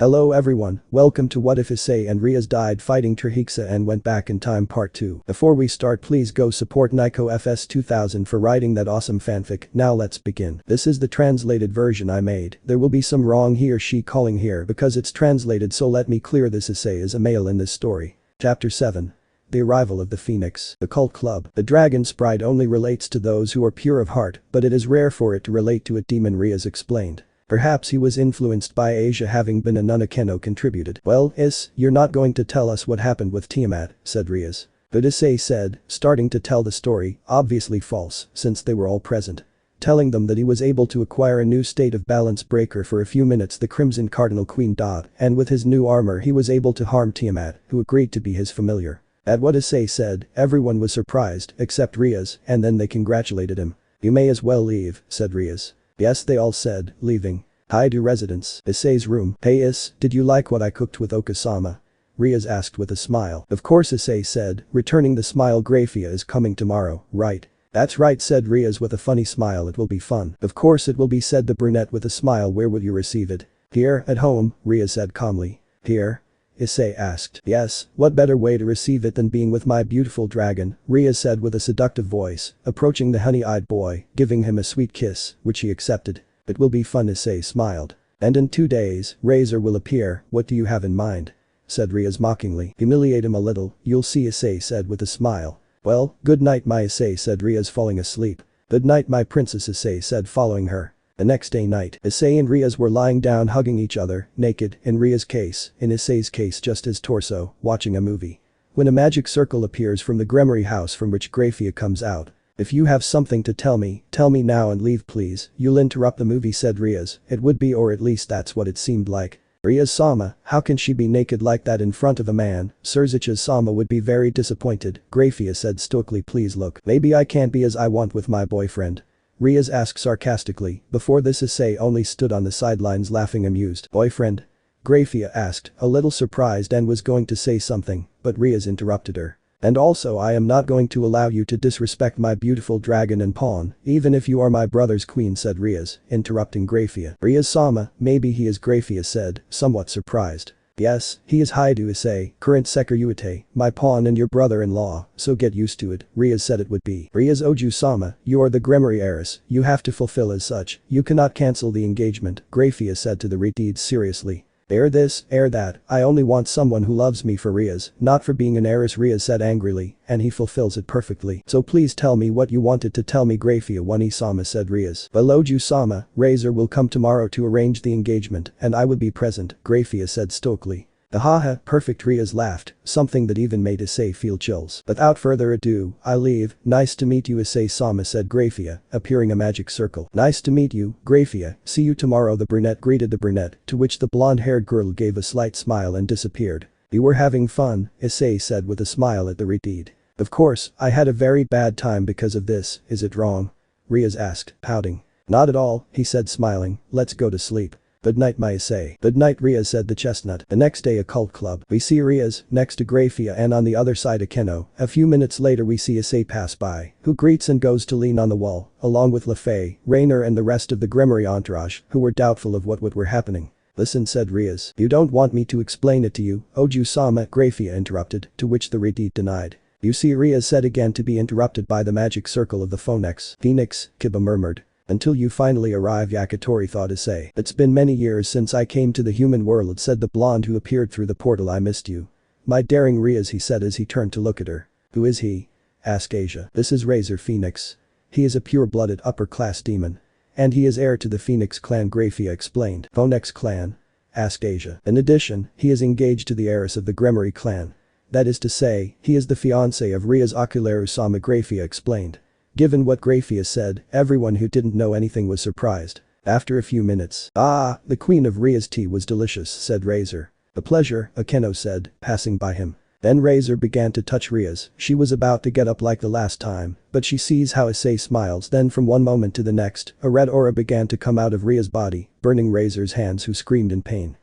Hello everyone, welcome to What If Issei and Rias Died Fighting Trihexa and Went Back in Time Part 2. Before we start, please go support Nico FS 2000 for writing that awesome fanfic. Now let's begin. This is the translated version I made. There will be some wrong he or she calling here because it's translated, so let me clear this. Issei is a male in this story. Chapter 7. The Arrival of the Phoenix. The Cult Club. The dragon sprite only relates to those who are pure of heart, but it is rare for it to relate to a demon, Rias explained. Perhaps he was influenced by Asia, having been a nun. Akeno contributed. Well, you're not going to tell us what happened with Tiamat, said Rias. But Issei said, starting to tell the story, obviously false, since they were all present. Telling them that he was able to acquire a new state of balance breaker for a few minutes, the Crimson Cardinal Queen. And with his new armor he was able to harm Tiamat, who agreed to be his familiar. At what Issei said, everyone was surprised, except Rias, and then they congratulated him. You may as well leave, said Rias. Yes, they all said, leaving. Hi to residence. Issei's room. Hey did you like what I cooked with Okasama? Rias asked with a smile. Of course, Issei said, returning the smile. Grafia is coming tomorrow, right? That's right, said Rias with a funny smile. It will be fun. Of course it will be, said the brunette with a smile. Where will you receive it? Here, at home, Rias said calmly. Here? Issei asked. Yes, what better way to receive it than being with my beautiful dragon, Rias said with a seductive voice, approaching the honey-eyed boy, giving him a sweet kiss, which he accepted. It will be fun, Issei smiled. And in 2 days, Razor will appear. What do you have in mind? Said Rias mockingly. Humiliate him a little, you'll see, Issei said with a smile. Well, good night my Issei, said Rias, falling asleep. Good night my princess, Issei said, following her. The next day night, Issei and Rias were lying down hugging each other, naked, in Rias' case, in Issei's case just his torso, watching a movie. When a magic circle appears from the Gremory house from which Grafia comes out. If you have something to tell me now and leave please. You'll interrupt the movie, said Rias. It would be, or at least that's what it seemed like. Rias-sama, how can she be naked like that in front of a man? Surzicha-sama would be very disappointed, Grafia said stoically. Please look. Maybe I can't be as I want with my boyfriend. Rias asked sarcastically. Before this, Issei only stood on the sidelines laughing amused. Boyfriend? Grafia asked, a little surprised, and was going to say something, but Rias interrupted her. And also I am not going to allow you to disrespect my beautiful dragon and pawn, even if you are my brother's queen, said Rias, interrupting Grafia. Rias-sama, maybe he is, Grafia said, somewhat surprised. Yes, he is Haidu Issei, current Sekirute, my pawn and your brother-in-law, so get used to it, Rias said it would be. Rias Oju-sama, you are the Gremory heiress, you have to fulfill as such, you cannot cancel the engagement, Grafia said to the Redeeds seriously. Air this, air that, I only want someone who loves me for Rias, not for being an heiress, Rias said angrily, and he fulfills it perfectly. So please tell me what you wanted to tell me, Grafia Wani-sama, said Rias. Beloju-sama, Razor will come tomorrow to arrange the engagement, and I will be present, Grafia said stoically. Haha, perfect, Rias laughed, something that even made Issei feel chills. Without further ado, I leave. Nice to meet you, Issei-sama, said Grafia, appearing a magic circle. Nice to meet you, Grafia, see you tomorrow, the brunette greeted the brunette, to which the blonde-haired girl gave a slight smile and disappeared. You were having fun, Issei said with a smile at the Redeed. Of course, I had a very bad time because of this, is it wrong? Rias asked, pouting. Not at all, he said smiling, let's go to sleep. Good night my Issei. Good night Rias, said the chestnut. The next day, a cult club. We see Rias, next to Grafia, and on the other side Akeno. A few minutes later we see Issei pass by, who greets and goes to lean on the wall, along with Lefay, Rainer and the rest of the Gremory entourage, who were doubtful of what were happening. Listen, said Rias. You don't want me to explain it to you, Oju-sama, Grafia interrupted, to which the Redeed denied. You see, Rias said again, to be interrupted by the magic circle of the Phoenix. Kiba murmured. Until you finally arrive, Yakitori thought Issei. It's been many years since I came to the human world, said the blonde who appeared through the portal. I missed you. My daring Rias, he said as he turned to look at her. Who is he? Asked Asia. This is Razor Phoenix. He is a pure-blooded upper-class demon. And he is heir to the Phoenix clan, Grafia explained. Phoenix clan? Asked Asia. In addition, he is engaged to the heiress of the Gremory clan. That is to say, he is the fiancé of Rias Okularu-sama, Grafia explained. Given what Grafia said, everyone who didn't know anything was surprised. After a few minutes. Ah, the queen of Rias tea was delicious, said Razor. A pleasure, Akeno said, passing by him. Then Razor began to touch Rias. She was about to get up like the last time, but she sees how Issei smiles. Then from one moment to the next, a red aura began to come out of Rias' body, burning Razor's hands, who screamed in pain.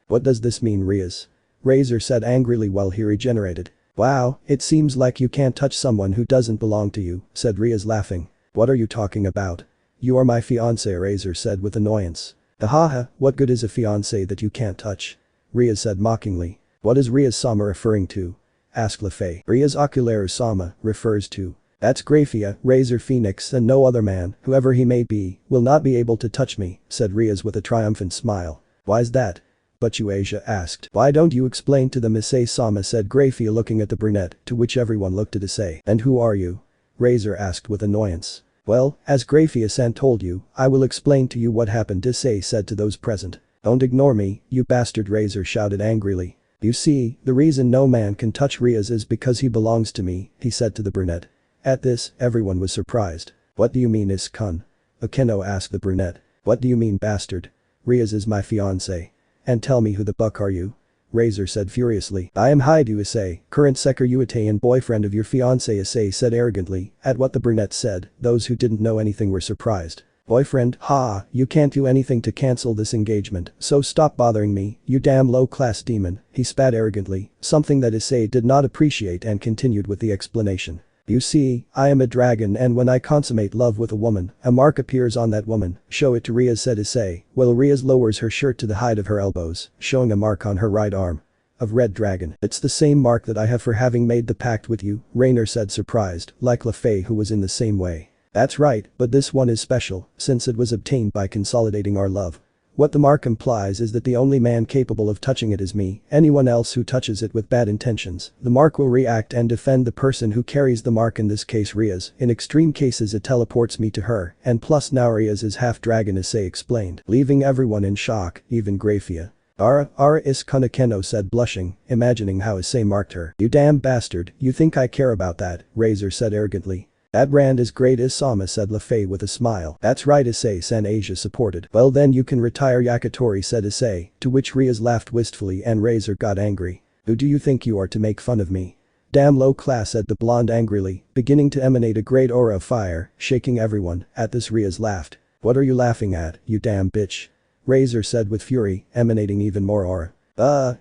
What does this mean, Rias? Razor said angrily while he regenerated. Wow, it seems like you can't touch someone who doesn't belong to you, said Rias laughing. What are you talking about? You are my fiancé, Razor said with annoyance. Haha, what good is a fiancé that you can't touch? Rias said mockingly. What is Rias Sama referring to? Asked Lefay. Rias Ocularis Sama refers to. That's Graphia, Razor Phoenix and no other man, whoever he may be, will not be able to touch me, said Rias with a triumphant smile. Why's that? But Asia asked. Why don't you explain to them Issei Sama said Graphia looking at the brunette, to which everyone looked at Issei. And who are you? Razor asked with annoyance. Well, as Graphia-san told you, I will explain to you what happened Issei said to those present. Don't ignore me, you bastard Razor shouted angrily. You see, the reason no man can touch Rias is because he belongs to me, he said to the brunette. At this, everyone was surprised. What do you mean is-kun? Akeno asked the brunette. What do you mean bastard? Rias is my fiancé. And tell me who the buck are you? Razor said furiously. I am Haidu Issei, current Secretary and boyfriend of your fiancé Issei said arrogantly. At what the brunette said, those who didn't know anything were surprised. Boyfriend? Ha, you can't do anything to cancel this engagement, so stop bothering me, you damn low-class demon, he spat arrogantly, something that Issei did not appreciate and continued with the explanation. You see, I am a dragon and when I consummate love with a woman, a mark appears on that woman, show it to Rias said Issei, while Rias lowers her shirt to the height of her elbows, showing a mark on her right arm. Of red dragon. It's the same mark that I have for having made the pact with you, Rainer said surprised, like Lefay who was in the same way. That's right, but this one is special, since it was obtained by consolidating our love. What the mark implies is that the only man capable of touching it is me, anyone else who touches it with bad intentions, the mark will react and defend the person who carries the mark in this case Rias, in extreme cases it teleports me to her, and plus now Rias is half dragon Issei explained, leaving everyone in shock, even Graphia. Ara is Kunakeno said blushing, imagining how Issei marked her. You damn bastard, you think I care about that, Razor said arrogantly. That brand is great Isama said Lefay with a smile. That's right Issei-san Asia supported. Well then you can retire Yakitori said Issei, to which Rias laughed wistfully and Razor got angry. Who do you think you are to make fun of me? Damn low class said the blonde angrily, beginning to emanate a great aura of fire, shaking everyone. At this Rias laughed. What are you laughing at, you damn bitch? Razor said with fury, emanating even more aura.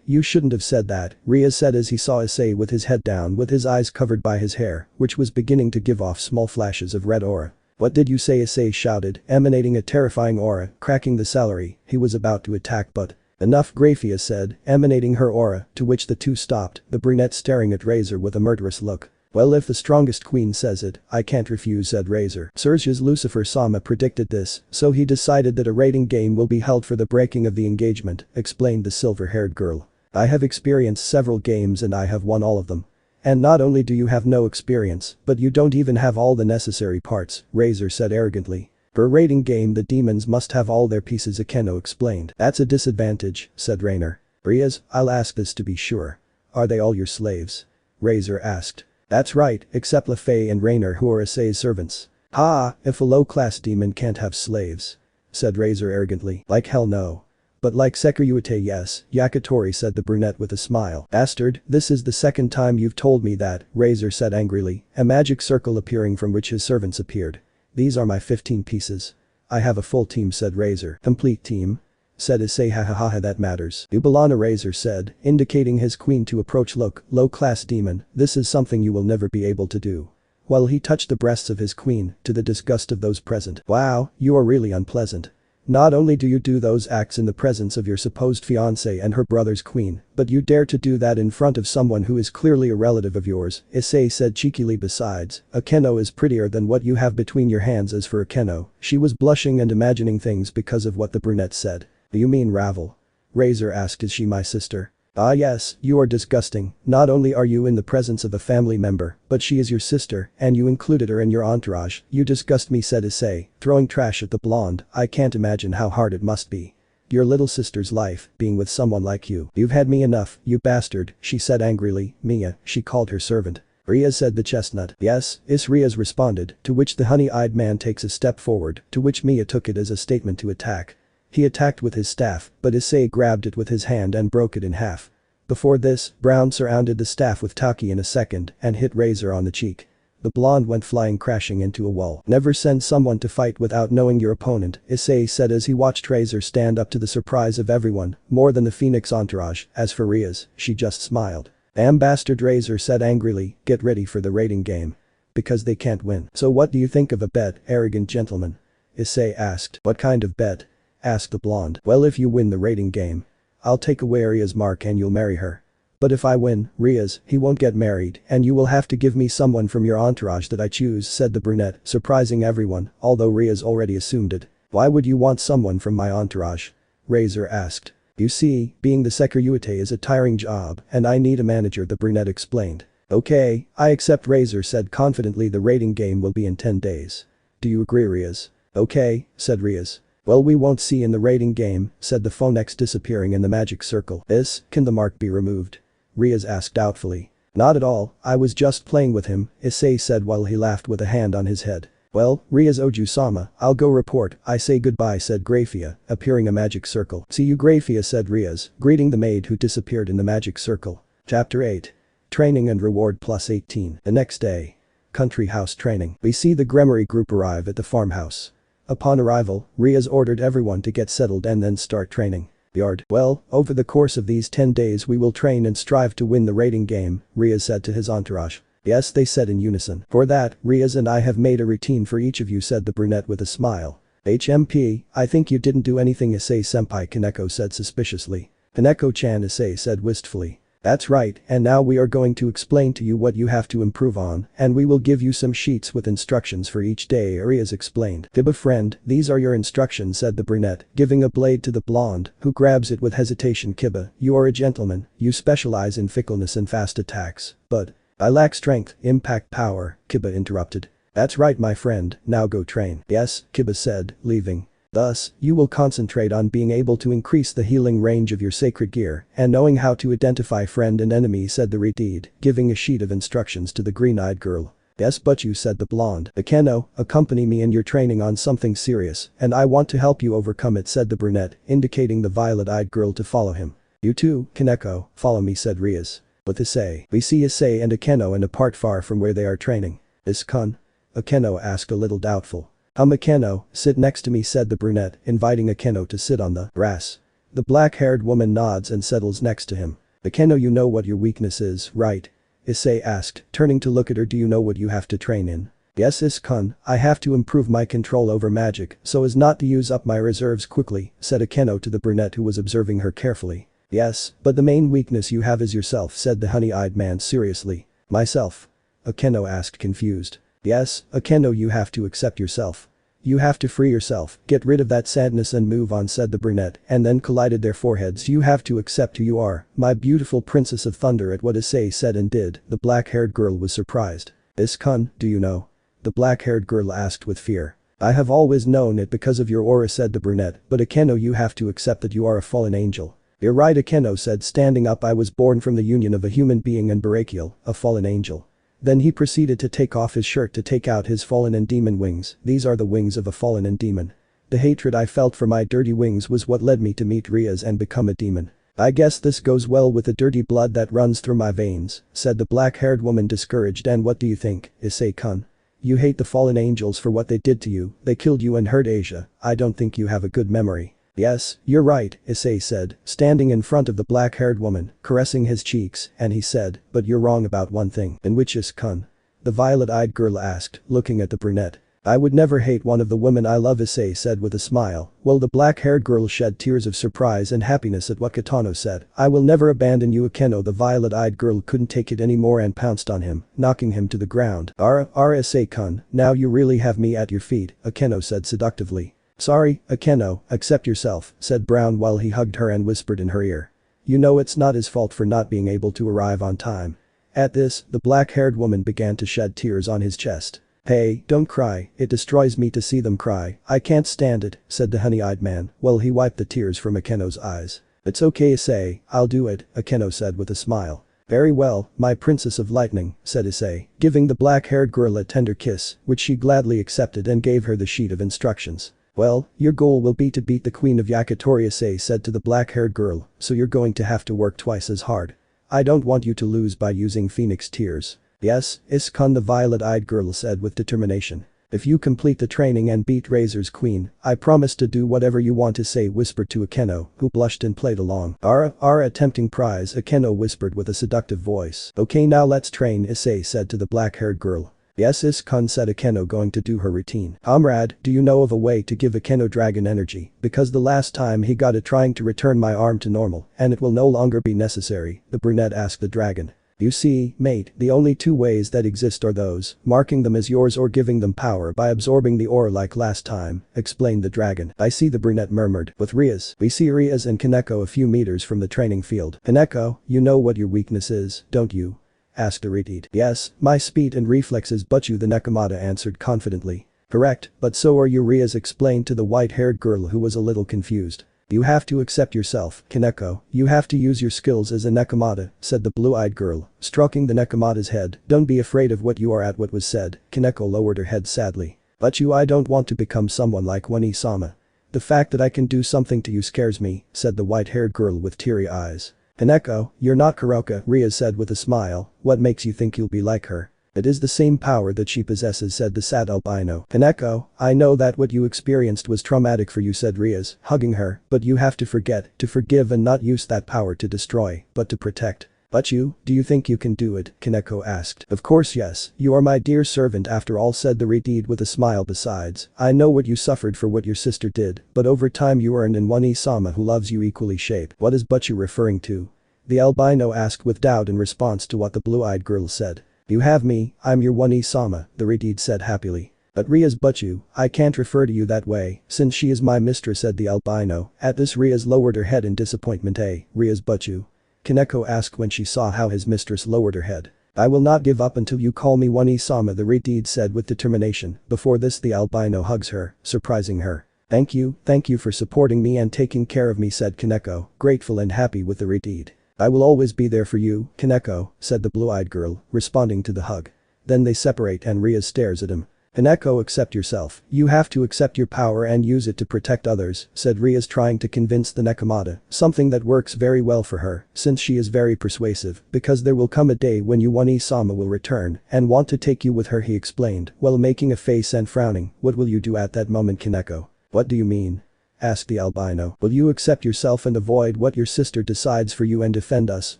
You shouldn't have said that, Rias said as he saw Issei with his head down with his eyes covered by his hair, which was beginning to give off small flashes of red aura. What did you say Issei shouted, emanating a terrifying aura, cracking the celery, he was about to attack but. Enough Graphia said, emanating her aura, to which the two stopped, the brunette staring at Razor with a murderous look. Well if the strongest queen says it, I can't refuse said Razor. Sergius Lucifer Sama predicted this, so he decided that a rating game will be held for the breaking of the engagement, explained the silver-haired girl. I have experienced several games and I have won all of them. And not only do you have no experience, but you don't even have all the necessary parts, Razor said arrogantly. For a rating game the demons must have all their pieces Akeno explained. That's a disadvantage, said Rainer. Rias, I'll ask this to be sure. Are they all your slaves? Razor asked. That's right, except Lefay and Rainer who are Issei's servants. Ha, if a low-class demon can't have slaves. Said Razor arrogantly. Like hell no. But like Sekiryu yes, Yakitori said the brunette with a smile. Bastard, this is the second time you've told me that, Razor said angrily, a magic circle appearing from which his servants appeared. These are my 15 pieces. I have a full team said Razor. Complete team? Said Issei ha that matters. Ubalana Razor said, indicating his queen to approach look, low-class demon, this is something you will never be able to do. While he touched the breasts of his queen, to the disgust of those present. Wow, you are really unpleasant. Not only do you do those acts in the presence of your supposed fiancé and her brother's queen, but you dare to do that in front of someone who is clearly a relative of yours, Issei said cheekily besides, Akeno is prettier than what you have between your hands as for Akeno, she was blushing and imagining things because of what the brunette said. Do you mean Ravel? Razor asked is she my sister? Ah yes, you are disgusting, not only are you in the presence of a family member, but she is your sister, and you included her in your entourage, you disgust me said Issei, throwing trash at the blonde, I can't imagine how hard it must be. Your little sister's life, being with someone like you. You've had me enough, you bastard, she said angrily, Mia, she called her servant. Rias said the chestnut. Yes, Rias responded, to which the honey-eyed man takes a step forward, to which Mia took it as a statement to attack. He attacked with his staff, but Issei grabbed it with his hand and broke it in half. Before this, Brown surrounded the staff with Taki in a second and hit Razor on the cheek. The blonde went flying crashing into a wall. Never send someone to fight without knowing your opponent, Issei said as he watched Razor stand up to the surprise of everyone, more than the Phoenix entourage. As for Rias, she just smiled. Damn bastard Razor said angrily, get ready for the rating game. Because they can't win. So what do you think of a bet, arrogant gentleman? Issei asked. What kind of bet? asked the blonde. Well, if you win the rating game, I'll take away Ria's mark and you'll marry her. But if I win, Rias, he won't get married and you will have to give me someone from your entourage that I choose, said the brunette, surprising everyone, although Rias already assumed it. Why would you want someone from my entourage? Razor asked. You see, being the security is a tiring job and I need a manager, the brunette explained. Okay, I accept, Razor said confidently. The rating game will be in 10 days. Do you agree, Rias? Okay, said Rias. Well, we won't see in the rating game, said the phonex, disappearing in the magic circle. Can the mark be removed? Rias asked doubtfully. Not at all, I was just playing with him, Issei said while he laughed with a hand on his head. Well, Rias Oju-sama, I'll go report, I say goodbye, said Graphia, appearing a magic circle. See you, Graphia, said Rias, greeting the maid who disappeared in the magic circle. Chapter 8. Training and reward plus 18. The next day. Country house training. We see the Gremory group arrive at the farmhouse. Upon arrival, Rias ordered everyone to get settled and then start training. Yard. Well, over the course of these 10 days we will train and strive to win the rating game, Rias said to his entourage. Yes, they said in unison. For that, Rias and I have made a routine for each of you, said the brunette with a smile. HMP, I think you didn't do anything, Issei senpai, Kaneko said suspiciously. Kaneko-chan, Issei said wistfully. That's right, and now we are going to explain to you what you have to improve on, and we will give you some sheets with instructions for each day, Rias explained. Kiba friend, these are your instructions, said the brunette, giving a blade to the blonde, who grabs it with hesitation. Kiba, you are a gentleman, you specialize in fickleness and fast attacks, but I lack strength, impact power, Kiba interrupted. That's right, my friend, now go train. Yes, Kiba said, leaving. Thus, you will concentrate on being able to increase the healing range of your sacred gear and knowing how to identify friend and enemy, said the redeed, giving a sheet of instructions to the green-eyed girl. Yes, but you, said the blonde. Akeno, accompany me in your training on something serious and I want to help you overcome it, said the brunette, indicating the violet-eyed girl to follow him. You too, Kaneko, follow me, said Rias. With Issei, we see Issei and Akeno in a part far from where they are training. Is-kun? Akeno asked, a little doubtful. Akeno, sit next to me, said the brunette, inviting Akeno to sit on the grass. The black-haired woman nods and settles next to him. Akeno, you know what your weakness is, right? Issei asked, turning to look at her. Do you know what you have to train in? Yes, Is-kun, I have to improve my control over magic so as not to use up my reserves quickly, said Akeno to the brunette who was observing her carefully. Yes, but the main weakness you have is yourself, said the honey-eyed man seriously. Myself? Akeno asked, confused. Yes, Akeno, you have to accept yourself. You have to free yourself, get rid of that sadness and move on, said the brunette, and then collided their foreheads. You have to accept who you are, my beautiful princess of thunder. At what Issei said and did, the black-haired girl was surprised. Is-kun, do you know? The black-haired girl asked with fear. I have always known it because of your aura, said the brunette, but Akeno, you have to accept that you are a fallen angel. You're right, Akeno said, standing up. I was born from the union of a human being and Barakiel, a fallen angel. Then he proceeded to take off his shirt to take out his fallen and demon wings. These are the wings of a fallen and demon. The hatred I felt for my dirty wings was what led me to meet Rias and become a demon. I guess this goes well with the dirty blood that runs through my veins, said the black-haired woman, discouraged. And what do you think, Issei-kun? You hate the fallen angels for what they did to you. They killed you and hurt Asia. I don't think you have a good memory. Yes, you're right, Issei said, standing in front of the black-haired woman, caressing his cheeks, and he said, but you're wrong about one thing. In which, Is-kun? The violet-eyed girl asked, looking at the brunette. I would never hate one of the women I love, Issei said with a smile, while the black-haired girl shed tears of surprise and happiness at what Kitano said. I will never abandon you, Akeno. The violet-eyed girl couldn't take it anymore and pounced on him, knocking him to the ground. Issei-kun, now you really have me at your feet, Akeno said seductively. Sorry, Akeno, accept yourself, said Brown while he hugged her and whispered in her ear. You know it's not his fault for not being able to arrive on time. At this, the black-haired woman began to shed tears on his chest. Hey, don't cry, it destroys me to see them cry. I can't stand it, said the honey-eyed man, while he wiped the tears from Akeno's eyes. It's okay, Issei, I'll do it, Akeno said with a smile. Very well, my princess of lightning, said Issei, giving the black-haired girl a tender kiss, which she gladly accepted and gave her the sheet of instructions. Well, your goal will be to beat the queen of Yakitori, Issei said to the black-haired girl, so you're going to have to work twice as hard. I don't want you to lose by using phoenix tears. Yes, Is-kun, the violet-eyed girl said with determination. If you complete the training and beat Razor's queen, I promise to do whatever you want, Issei whispered to Akeno, who blushed and played along. A tempting prize, Akeno whispered with a seductive voice. Okay, now let's train, Issei said to the black-haired girl. Yes, Is-kun said Akeno going to do her routine. Comrade, do you know of a way to give Akeno dragon energy, because the last time he got it trying to return my arm to normal, and it will no longer be necessary, the brunette asked the dragon. You see, mate, the only two ways that exist are those, marking them as yours or giving them power by absorbing the aura like last time, explained the dragon. I see, the brunette murmured. With Rias, we see Rias and Kaneko a few meters from the training field. Kaneko, you know what your weakness is, don't you? Asked Aridid. Yes, my speed and reflexes, but you, the Nekomata answered confidently. Correct, but so are you, Rias explained to the white-haired girl who was a little confused. You have to accept yourself, Kaneko, you have to use your skills as a Nekomata, said the blue-eyed girl, stroking the Nekomata's head. Don't be afraid of what you are, at what was said. Kaneko lowered her head sadly. But I don't want to become someone like Wani-sama. The fact that I can do something to you scares me, said the white-haired girl with teary eyes. Kaneko, you're not Kuroka, Rias said with a smile. What makes you think you'll be like her? It is the same power that she possesses, said the sad albino. Kaneko, I know that what you experienced was traumatic for you, said Rias, hugging her, but you have to forget, to forgive and not use that power to destroy, but to protect. But do you think you can do it? Kaneko asked. Of course yes, you are my dear servant after all, said the Redeed with a smile. Besides, I know what you suffered for what your sister did, but over time you earned in Wani-sama who loves you equally. Shape. What is Butchu referring to? The albino asked with doubt in response to what the blue-eyed girl said. You have me, I'm your Wani-sama, the Redeed said happily. But Rias, Butchu, I can't refer to you that way, since she is my mistress, said the albino. At this Rias lowered her head in disappointment. Rias, Butchu? Kaneko asked when she saw how his mistress lowered her head. I will not give up until you call me Wani-sama, the Redeed said with determination. Before this the albino hugs her, surprising her. Thank you for supporting me and taking care of me, said Kaneko, grateful and happy with the Redeed. I will always be there for you, Kaneko, said the blue-eyed girl, responding to the hug. Then they separate and Rias stares at him. Kaneko, accept yourself. You have to accept your power and use it to protect others, said Rias, trying to convince the Nekomata, something that works very well for her, since she is very persuasive, because there will come a day when you Wani-sama will return and want to take you with her, he explained, while making a face and frowning. What will you do at that moment, Kaneko? What do you mean? Asked the albino. Will you accept yourself and avoid what your sister decides for you and defend us,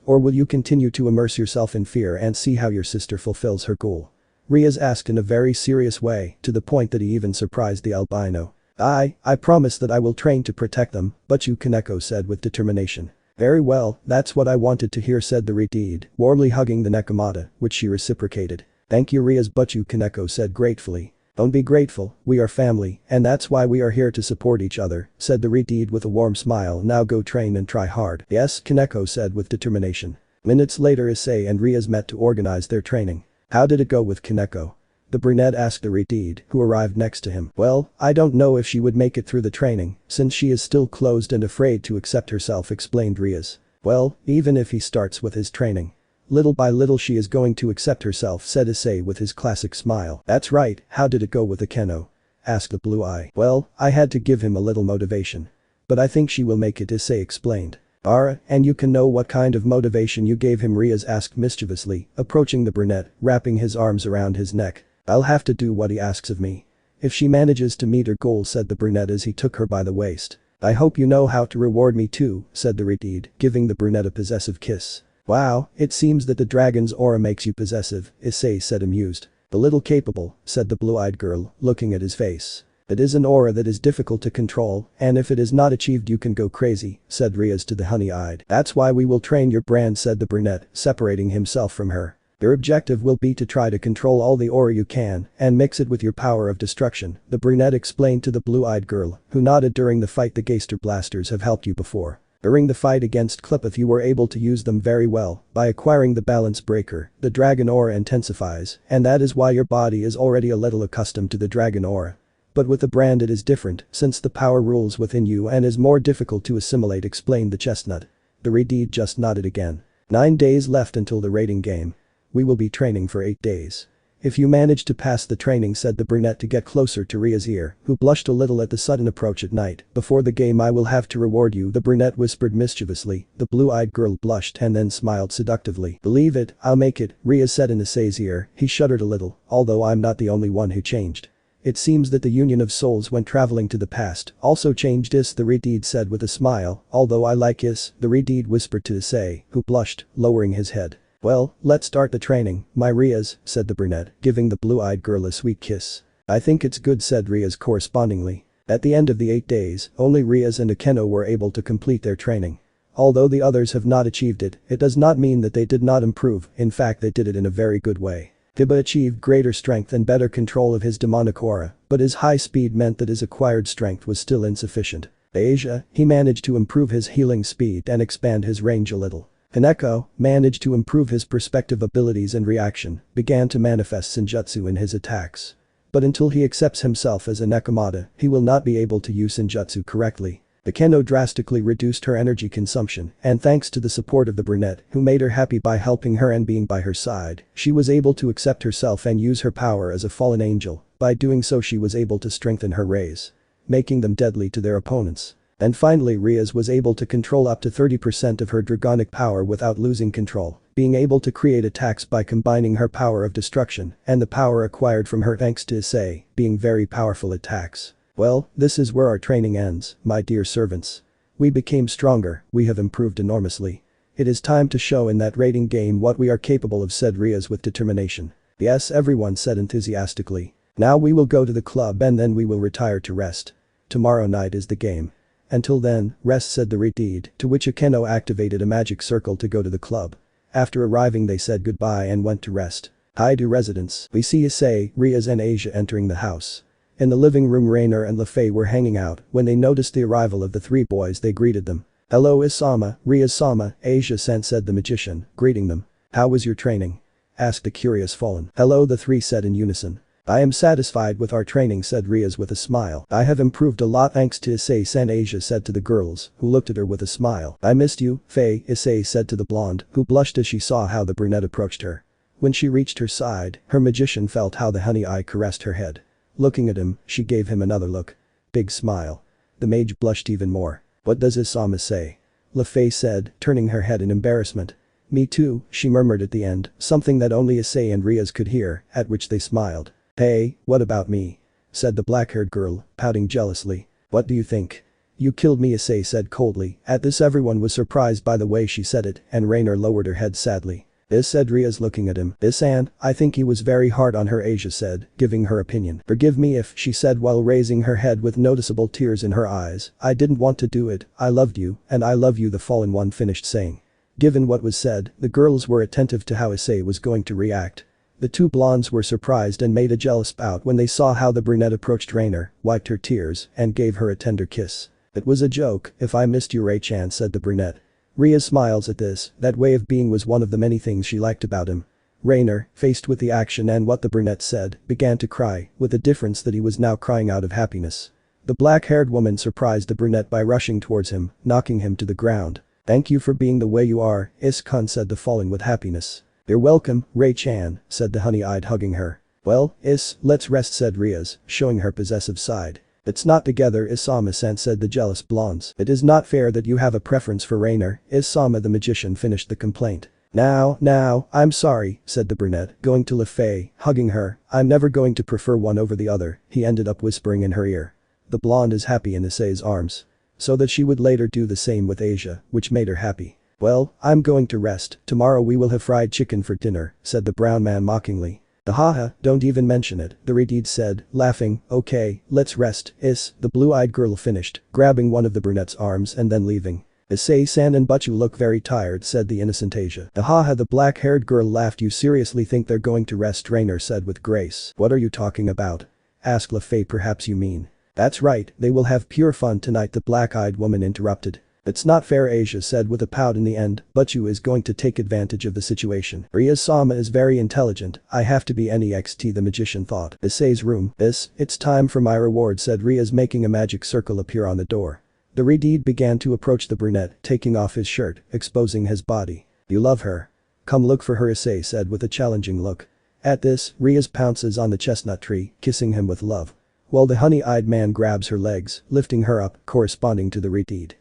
or will you continue to immerse yourself in fear and see how your sister fulfills her goal? Rias asked in a very serious way, to the point that he even surprised the albino. I promise that I will train to protect them, Butchu, Kaneko said with determination. Very well, that's what I wanted to hear, said the Redeed, warmly hugging the Nekomata, which she reciprocated. Thank you, Rias, Butchu, Kaneko said gratefully. Don't be grateful, we are family, and that's why we are here to support each other, said the Redeed with a warm smile. Now go train and try hard. Yes, Kaneko said with determination. Minutes later Issei and Rias met to organize their training. How did it go with Kaneko? The brunette asked the Redeed, who arrived next to him. Well, I don't know if she would make it through the training, since she is still closed and afraid to accept herself, explained Rias. Well, even if he starts with his training. Little by little she is going to accept herself, said Issei with his classic smile. That's right, how did it go with Akeno? Asked the blue eye. Well, I had to give him a little motivation. But I think she will make it, Issei explained. And you can know what kind of motivation you gave him, Rias asked mischievously, approaching the brunette, wrapping his arms around his neck. I'll have to do what he asks of me. If she manages to meet her goal, said the brunette as he took her by the waist. I hope you know how to reward me too, said the Redeed, giving the brunette a possessive kiss. Wow, it seems that the dragon's aura makes you possessive, Issei said amused. A little capable, said the blue-eyed girl, looking at his face. It is an aura that is difficult to control, and if it is not achieved you can go crazy, said Rias to the honey-eyed. That's why we will train your brand, said the brunette, separating himself from her. Your objective will be to try to control all the aura you can and mix it with your power of destruction, the brunette explained to the blue-eyed girl, who nodded. During the fight the Geister blasters have helped you before. During the fight against Clipith you were able to use them very well. By acquiring the balance breaker, the dragon aura intensifies, and that is why your body is already a little accustomed to the dragon aura. But with the brand it is different, since the power rules within you and is more difficult to assimilate, explained the chestnut. The Redeed just nodded again. 9 days left until the rating game. We will be training for 8 days. If you manage to pass the training, said the brunette to get closer to Ria's ear, who blushed a little at the sudden approach at night. Before the game I will have to reward you, the brunette whispered mischievously. The blue-eyed girl blushed and then smiled seductively. Believe it, I'll make it, Ria said in Issei's ear. He shuddered a little, although I'm not the only one who changed. It seems that the union of souls when traveling to the past also changed Is, the Redeed said with a smile. Although I like Is, the Redeed whispered to Issei, who blushed, lowering his head. Well, let's start the training, my Rias, said the brunette, giving the blue-eyed girl a sweet kiss. I think it's good, said Rias correspondingly. At the end of the 8 days, only Rias and Akeno were able to complete their training. Although the others have not achieved it, it does not mean that they did not improve, in fact they did it in a very good way. Tiba achieved greater strength and better control of his demonic aura, but his high speed meant that his acquired strength was still insufficient. Asia, he managed to improve his healing speed and expand his range a little. Kaneko managed to improve his perspective abilities and reaction, began to manifest senjutsu in his attacks. But until he accepts himself as a Nekomata, he will not be able to use senjutsu correctly. Akeno drastically reduced her energy consumption, and thanks to the support of the brunette, who made her happy by helping her and being by her side, she was able to accept herself and use her power as a fallen angel. By doing so she was able to strengthen her rays, making them deadly to their opponents. And finally Rias was able to control up to 30% of her dragonic power without losing control, being able to create attacks by combining her power of destruction and the power acquired from her thanks to Issei, being very powerful attacks. Well, this is where our training ends, my dear servants. We became stronger, we have improved enormously. It is time to show in that rating game what we are capable of, said Rias with determination. Yes, everyone said enthusiastically. Now we will go to the club and then we will retire to rest. Tomorrow night is the game. Until then, rest, said the Redeed, to which Akeno activated a magic circle to go to the club. After arriving they said goodbye and went to rest. Hi to residents, we see Issei, Rias and Asia entering the house. In the living room Rainer and Lefei were hanging out. When they noticed the arrival of the 3 boys they greeted them. Hello Isama, Rias-sama, Asia-san, said the magician, greeting them. How was your training? Asked the curious fallen. Hello, the 3 said in unison. I am satisfied with our training, said Rias with a smile. I have improved a lot thanks to Issei-san, Asia said to the girls, who looked at her with a smile. I missed you, Faye, Issei said to the blonde, who blushed as she saw how the brunette approached her. When she reached her side, her magician felt how the honey eye caressed her head. Looking at him, she gave him another look. Big smile. The mage blushed even more. What does Isama say? Lefei said, turning her head in embarrassment. Me too, she murmured at the end, something that only Issei and Rias could hear, at which they smiled. Hey, what about me? Said the black-haired girl, pouting jealously. What do you think? You killed me, Issei said coldly. At this everyone was surprised by the way she said it, and Rainer lowered her head sadly. Said Rias looking at him. Isan, I think he was very hard on her, Asia said, giving her opinion. Forgive me if, she said while raising her head with noticeable tears in her eyes. I didn't want to do it, I loved you, and I love you, the fallen one finished saying. Given what was said, the girls were attentive to how Issei was going to react. The 2 blondes were surprised and made a jealous pout when they saw how the brunette approached Rainer, wiped her tears, and gave her a tender kiss. It was a joke, if I missed you, Ray-chan, said the brunette. Ria smiles at this, that way of being was one of the many things she liked about him. Rainer, faced with the action and what the brunette said, began to cry, with the difference that he was now crying out of happiness. The black-haired woman surprised the brunette by rushing towards him, knocking him to the ground. Thank you for being the way you are, Is-kun, said the fallen with happiness. You're welcome, Ray-chan, said the honey-eyed, hugging her. Well, let's rest, said Rias, showing her possessive side. It's not together, Isama-san, said the jealous blondes. It is not fair that you have a preference for Rainer, Isama, the magician finished the complaint. Now, I'm sorry, said the brunette, going to Lefei, hugging her. I'm never going to prefer one over the other, he ended up whispering in her ear. The blonde is happy in Issei's arms. So that she would later do the same with Asia, which made her happy. Well, I'm going to rest, tomorrow we will have fried chicken for dinner, said the brown man mockingly. Haha, don't even mention it, the Redeed said, laughing. Okay, let's rest, the blue-eyed girl finished, grabbing one of the brunette's arms and then leaving. Issei-san and Butchu look very tired, said the innocent Asia. Haha, the black-haired girl laughed. You seriously think they're going to rest, Rainer said with grace. What are you talking about? Asked Lefei. Perhaps you mean. That's right, they will have pure fun tonight, the black-eyed woman interrupted. It's not fair, Asia said with a pout. In the end, Butchu is going to take advantage of the situation. Rias-sama is very intelligent, I have to be NEXT, the magician thought. Issei's room. It's time for my reward, said Rias, making a magic circle appear on the door. The Redeed began to approach the brunette, taking off his shirt, exposing his body. You love her? Come look for her, Issei said with a challenging look. At this, Rias pounces on the chestnut tree, kissing him with love. While the honey-eyed man grabs her legs, lifting her up, corresponding to the Redeed.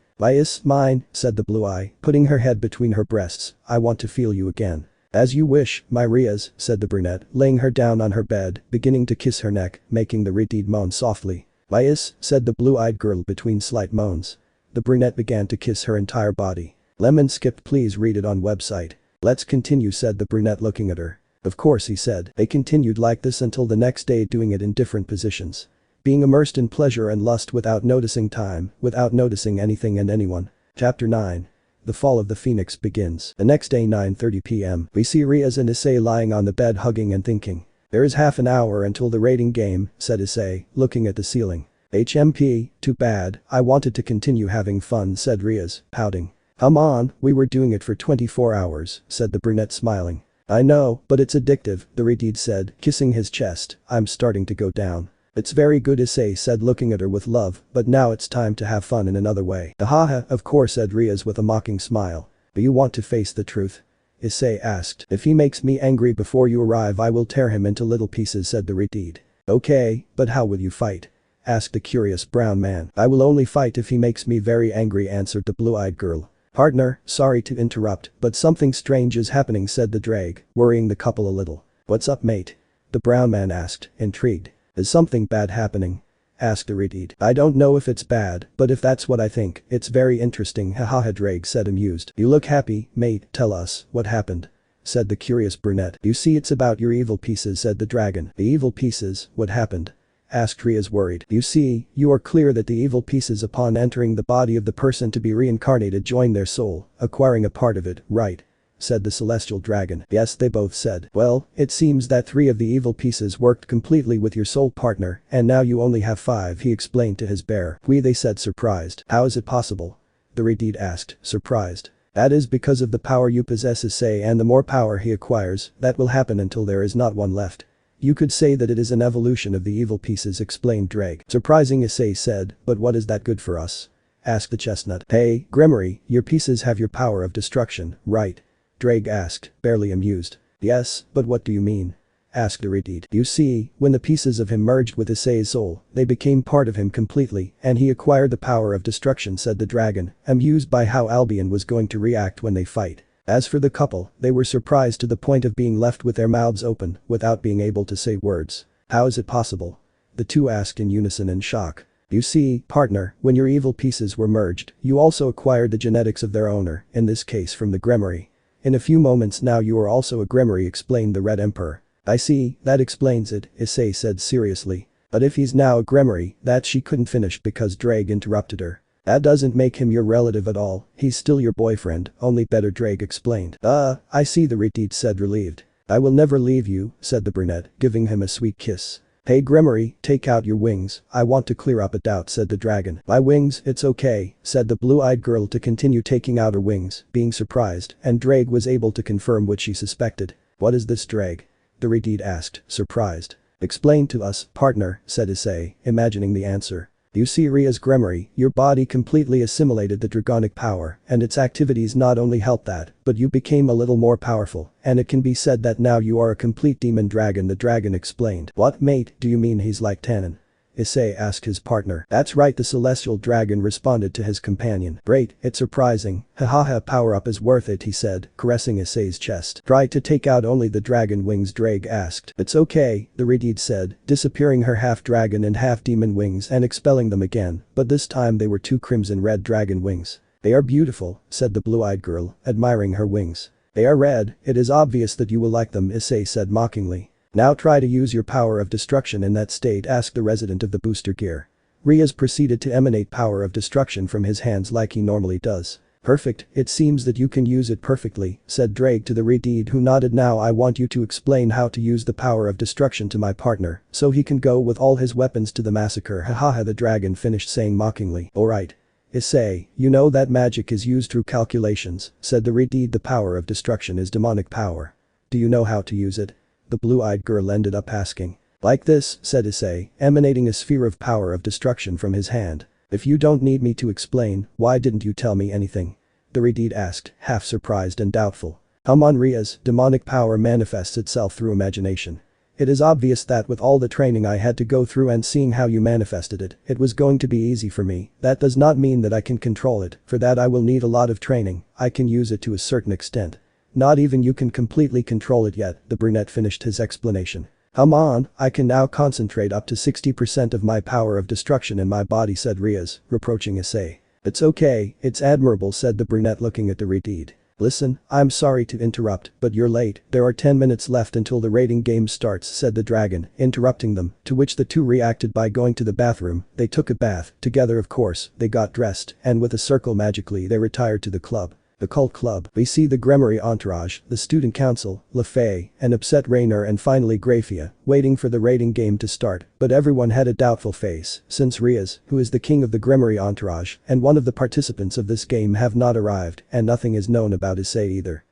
Mine, said the blue eye, putting her head between her breasts. I want to feel you again. As you wish, my Rias, said the brunette, laying her down on her bed, beginning to kiss her neck, making the Redeed moan softly. Said the blue-eyed girl between slight moans. The brunette began to kiss her entire body. Lemon skipped. Please read it on website. Let's continue, said the brunette looking at her. Of course, he said. They continued like this until the next day, doing it in different positions. Being immersed in pleasure and lust without noticing time, without noticing anything and anyone. Chapter 9. The fall of the phoenix begins. The next day, 9:30 p.m. We see Rias and Issei lying on the bed hugging and thinking. There is half an hour until the rating game, said Issei, looking at the ceiling. HMP, too bad, I wanted to continue having fun, said Rias, pouting. Come on, we were doing it for 24 hours, said the brunette smiling. I know, but it's addictive, the redhead said, kissing his chest. I'm starting to go down. It's very good, Issei said, looking at her with love, but now it's time to have fun in another way. Haha, of course, said Rias with a mocking smile. Do you want to face the truth? Issei asked. If he makes me angry before you arrive, I will tear him into little pieces, said the redhead. Okay, but how will you fight? Asked the curious brown man. I will only fight if he makes me very angry, answered the blue-eyed girl. Partner, sorry to interrupt, but something strange is happening, said the drag, worrying the couple a little. What's up, mate? The brown man asked, intrigued. Is something bad happening? Asked the redhead. I don't know if it's bad, but if that's what I think, it's very interesting, haha, drag said, amused. You look happy, mate, tell us, what happened? Said the curious brunette. You see, it's about your evil pieces, said the dragon. The evil pieces, what happened? Asked Rias, worried. You see, you are clear that the evil pieces upon entering the body of the person to be reincarnated join their soul, acquiring a part of it, right? Said the celestial dragon. Yes, they both said. Well, it seems that 3 of the evil pieces worked completely with your soul partner, and now you only have 5, he explained to his bear. We, they said, surprised. How is it possible? The redhead asked, surprised. That is because of the power you possess, Issei, and the more power he acquires, that will happen until there is not one left. You could say that it is an evolution of the evil pieces, explained Drake. Surprising, Issei said, but what is that good for us? Asked the chestnut. Hey, Gremory, your pieces have your power of destruction, right? Drake asked, barely amused. Yes, but what do you mean? Asked the redhead. You see, when the pieces of him merged with Issei's soul, they became part of him completely, and he acquired the power of destruction, said the dragon, amused by how Albion was going to react when they fight. As for the couple, they were surprised to the point of being left with their mouths open, without being able to say words. How is it possible? The two asked in unison in shock. You see, partner, when your evil pieces were merged, you also acquired the genetics of their owner, in this case from the Gremory. In a few moments now you are also a Gremory, explained the Red Emperor. I see, that explains it, Issei said seriously. But if he's now a Gremory, that she couldn't finish because Drake interrupted her. That doesn't make him your relative at all, he's still your boyfriend, only better, Drake explained. I see, the redhead said, relieved. I will never leave you, said the brunette, giving him a sweet kiss. Hey Gremory, take out your wings, I want to clear up a doubt, said the dragon. My wings, it's okay, said the blue-eyed girl to continue taking out her wings, being surprised, and Drake was able to confirm what she suspected. What is this, Drake? The redhead asked, surprised. Explain to us, partner, said Issei, imagining the answer. You see, Rias Gremory, your body completely assimilated the dragonic power, and its activities not only helped that, but you became a little more powerful, and it can be said that now you are a complete demon dragon, the dragon explained. What, mate, do you mean he's like Tannen? Issei asked his partner. That's right, the celestial dragon responded to his companion. Great, it's surprising, hahaha, power up is worth it, he said, caressing Issei's chest. Try to take out only the dragon wings, Drake asked. It's okay, the redhead said, disappearing her half-dragon and half-demon wings and expelling them again, but this time they were 2 crimson-red dragon wings. They are beautiful, said the blue-eyed girl, admiring her wings. They are red, it is obvious that you will like them, Issei said mockingly. Now try to use your power of destruction in that state, asked the resident of the booster gear. Rias proceeded to emanate power of destruction from his hands like he normally does. Perfect, it seems that you can use it perfectly, said Drake to the redhead, who nodded. Now I want you to explain how to use the power of destruction to my partner, so he can go with all his weapons to the massacre, hahaha, the dragon finished saying mockingly. Alright. Issei, you know that magic is used through calculations, said the redhead. The power of destruction is demonic power. Do you know how to use it? The blue-eyed girl ended up asking. Like this, said Issei, emanating a sphere of power of destruction from his hand. If you don't need me to explain, why didn't you tell me anything? The redhead asked, half surprised and doubtful. Come on, Rias, demonic power manifests itself through imagination. It is obvious that with all the training I had to go through and seeing how you manifested it, it was going to be easy for me. That does not mean that I can control it, for that I will need a lot of training. I can use it to a certain extent. Not even you can completely control it yet, the brunette finished his explanation. Come on, I can now concentrate up to 60% of my power of destruction in my body, said Rias, reproaching Issei. It's okay, it's admirable, said the brunette looking at the redhead. Listen, I'm sorry to interrupt, but you're late. There are 10 minutes left until the raiding game starts, said the dragon, interrupting them, to which the two reacted by going to the bathroom. They took a bath, together of course, they got dressed, and with a circle magically they retired to the club. The cult club. We see the Gremory entourage, the student council, LaFay, an upset Rainer and finally Grafia, waiting for the raiding game to start, but everyone had a doubtful face, since Rias, who is the king of the Gremory entourage, and one of the participants of this game have not arrived, and nothing is known about Issei either.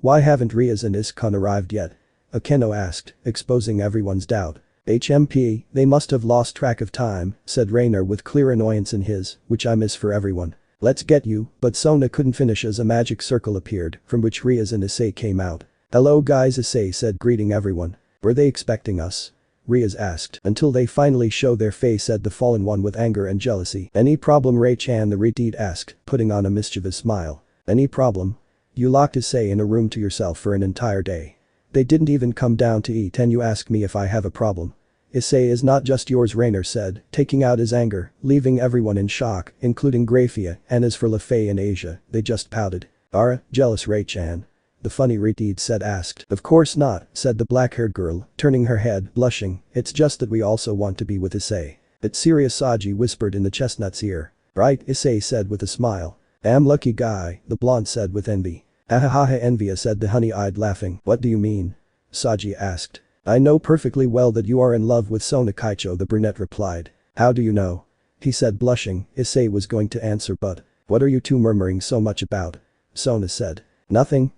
Why haven't Rias and Iskon arrived yet? Akeno asked, exposing everyone's doubt. HMP, they must have lost track of time, said Rainer with clear annoyance in his, which I miss for everyone. Let's get you, but Sona couldn't finish as a magic circle appeared, from which Rias and Issei came out. Hello guys, Issei said, greeting everyone. Were they expecting us? Rias asked. Until they finally show their face, said the fallen one with anger and jealousy. Any problem, Ray-chan, the retreat asked, putting on a mischievous smile. Any problem? You locked Issei in a room to yourself for an entire day. They didn't even come down to eat and you ask me if I have a problem. Issei is not just yours, Rainer said, taking out his anger, leaving everyone in shock, including Grafia, and as for LaFay and Asia, they just pouted. Jealous Ray-chan? The funny retreat said asked. Of course not, said the black-haired girl, turning her head, blushing, it's just that we also want to be with Issei. It's serious, Saji whispered in the chestnut's ear. Right, Issei said with a smile. Am lucky guy, the blonde said with envy. Ahahaha, Envia said the honey-eyed, laughing. What do you mean? Saji asked. I know perfectly well that you are in love with Sona Kaicho, the brunette replied. How do you know? He said, blushing. Issei was going to answer, but what are you two murmuring so much about? Sona said. Nothing,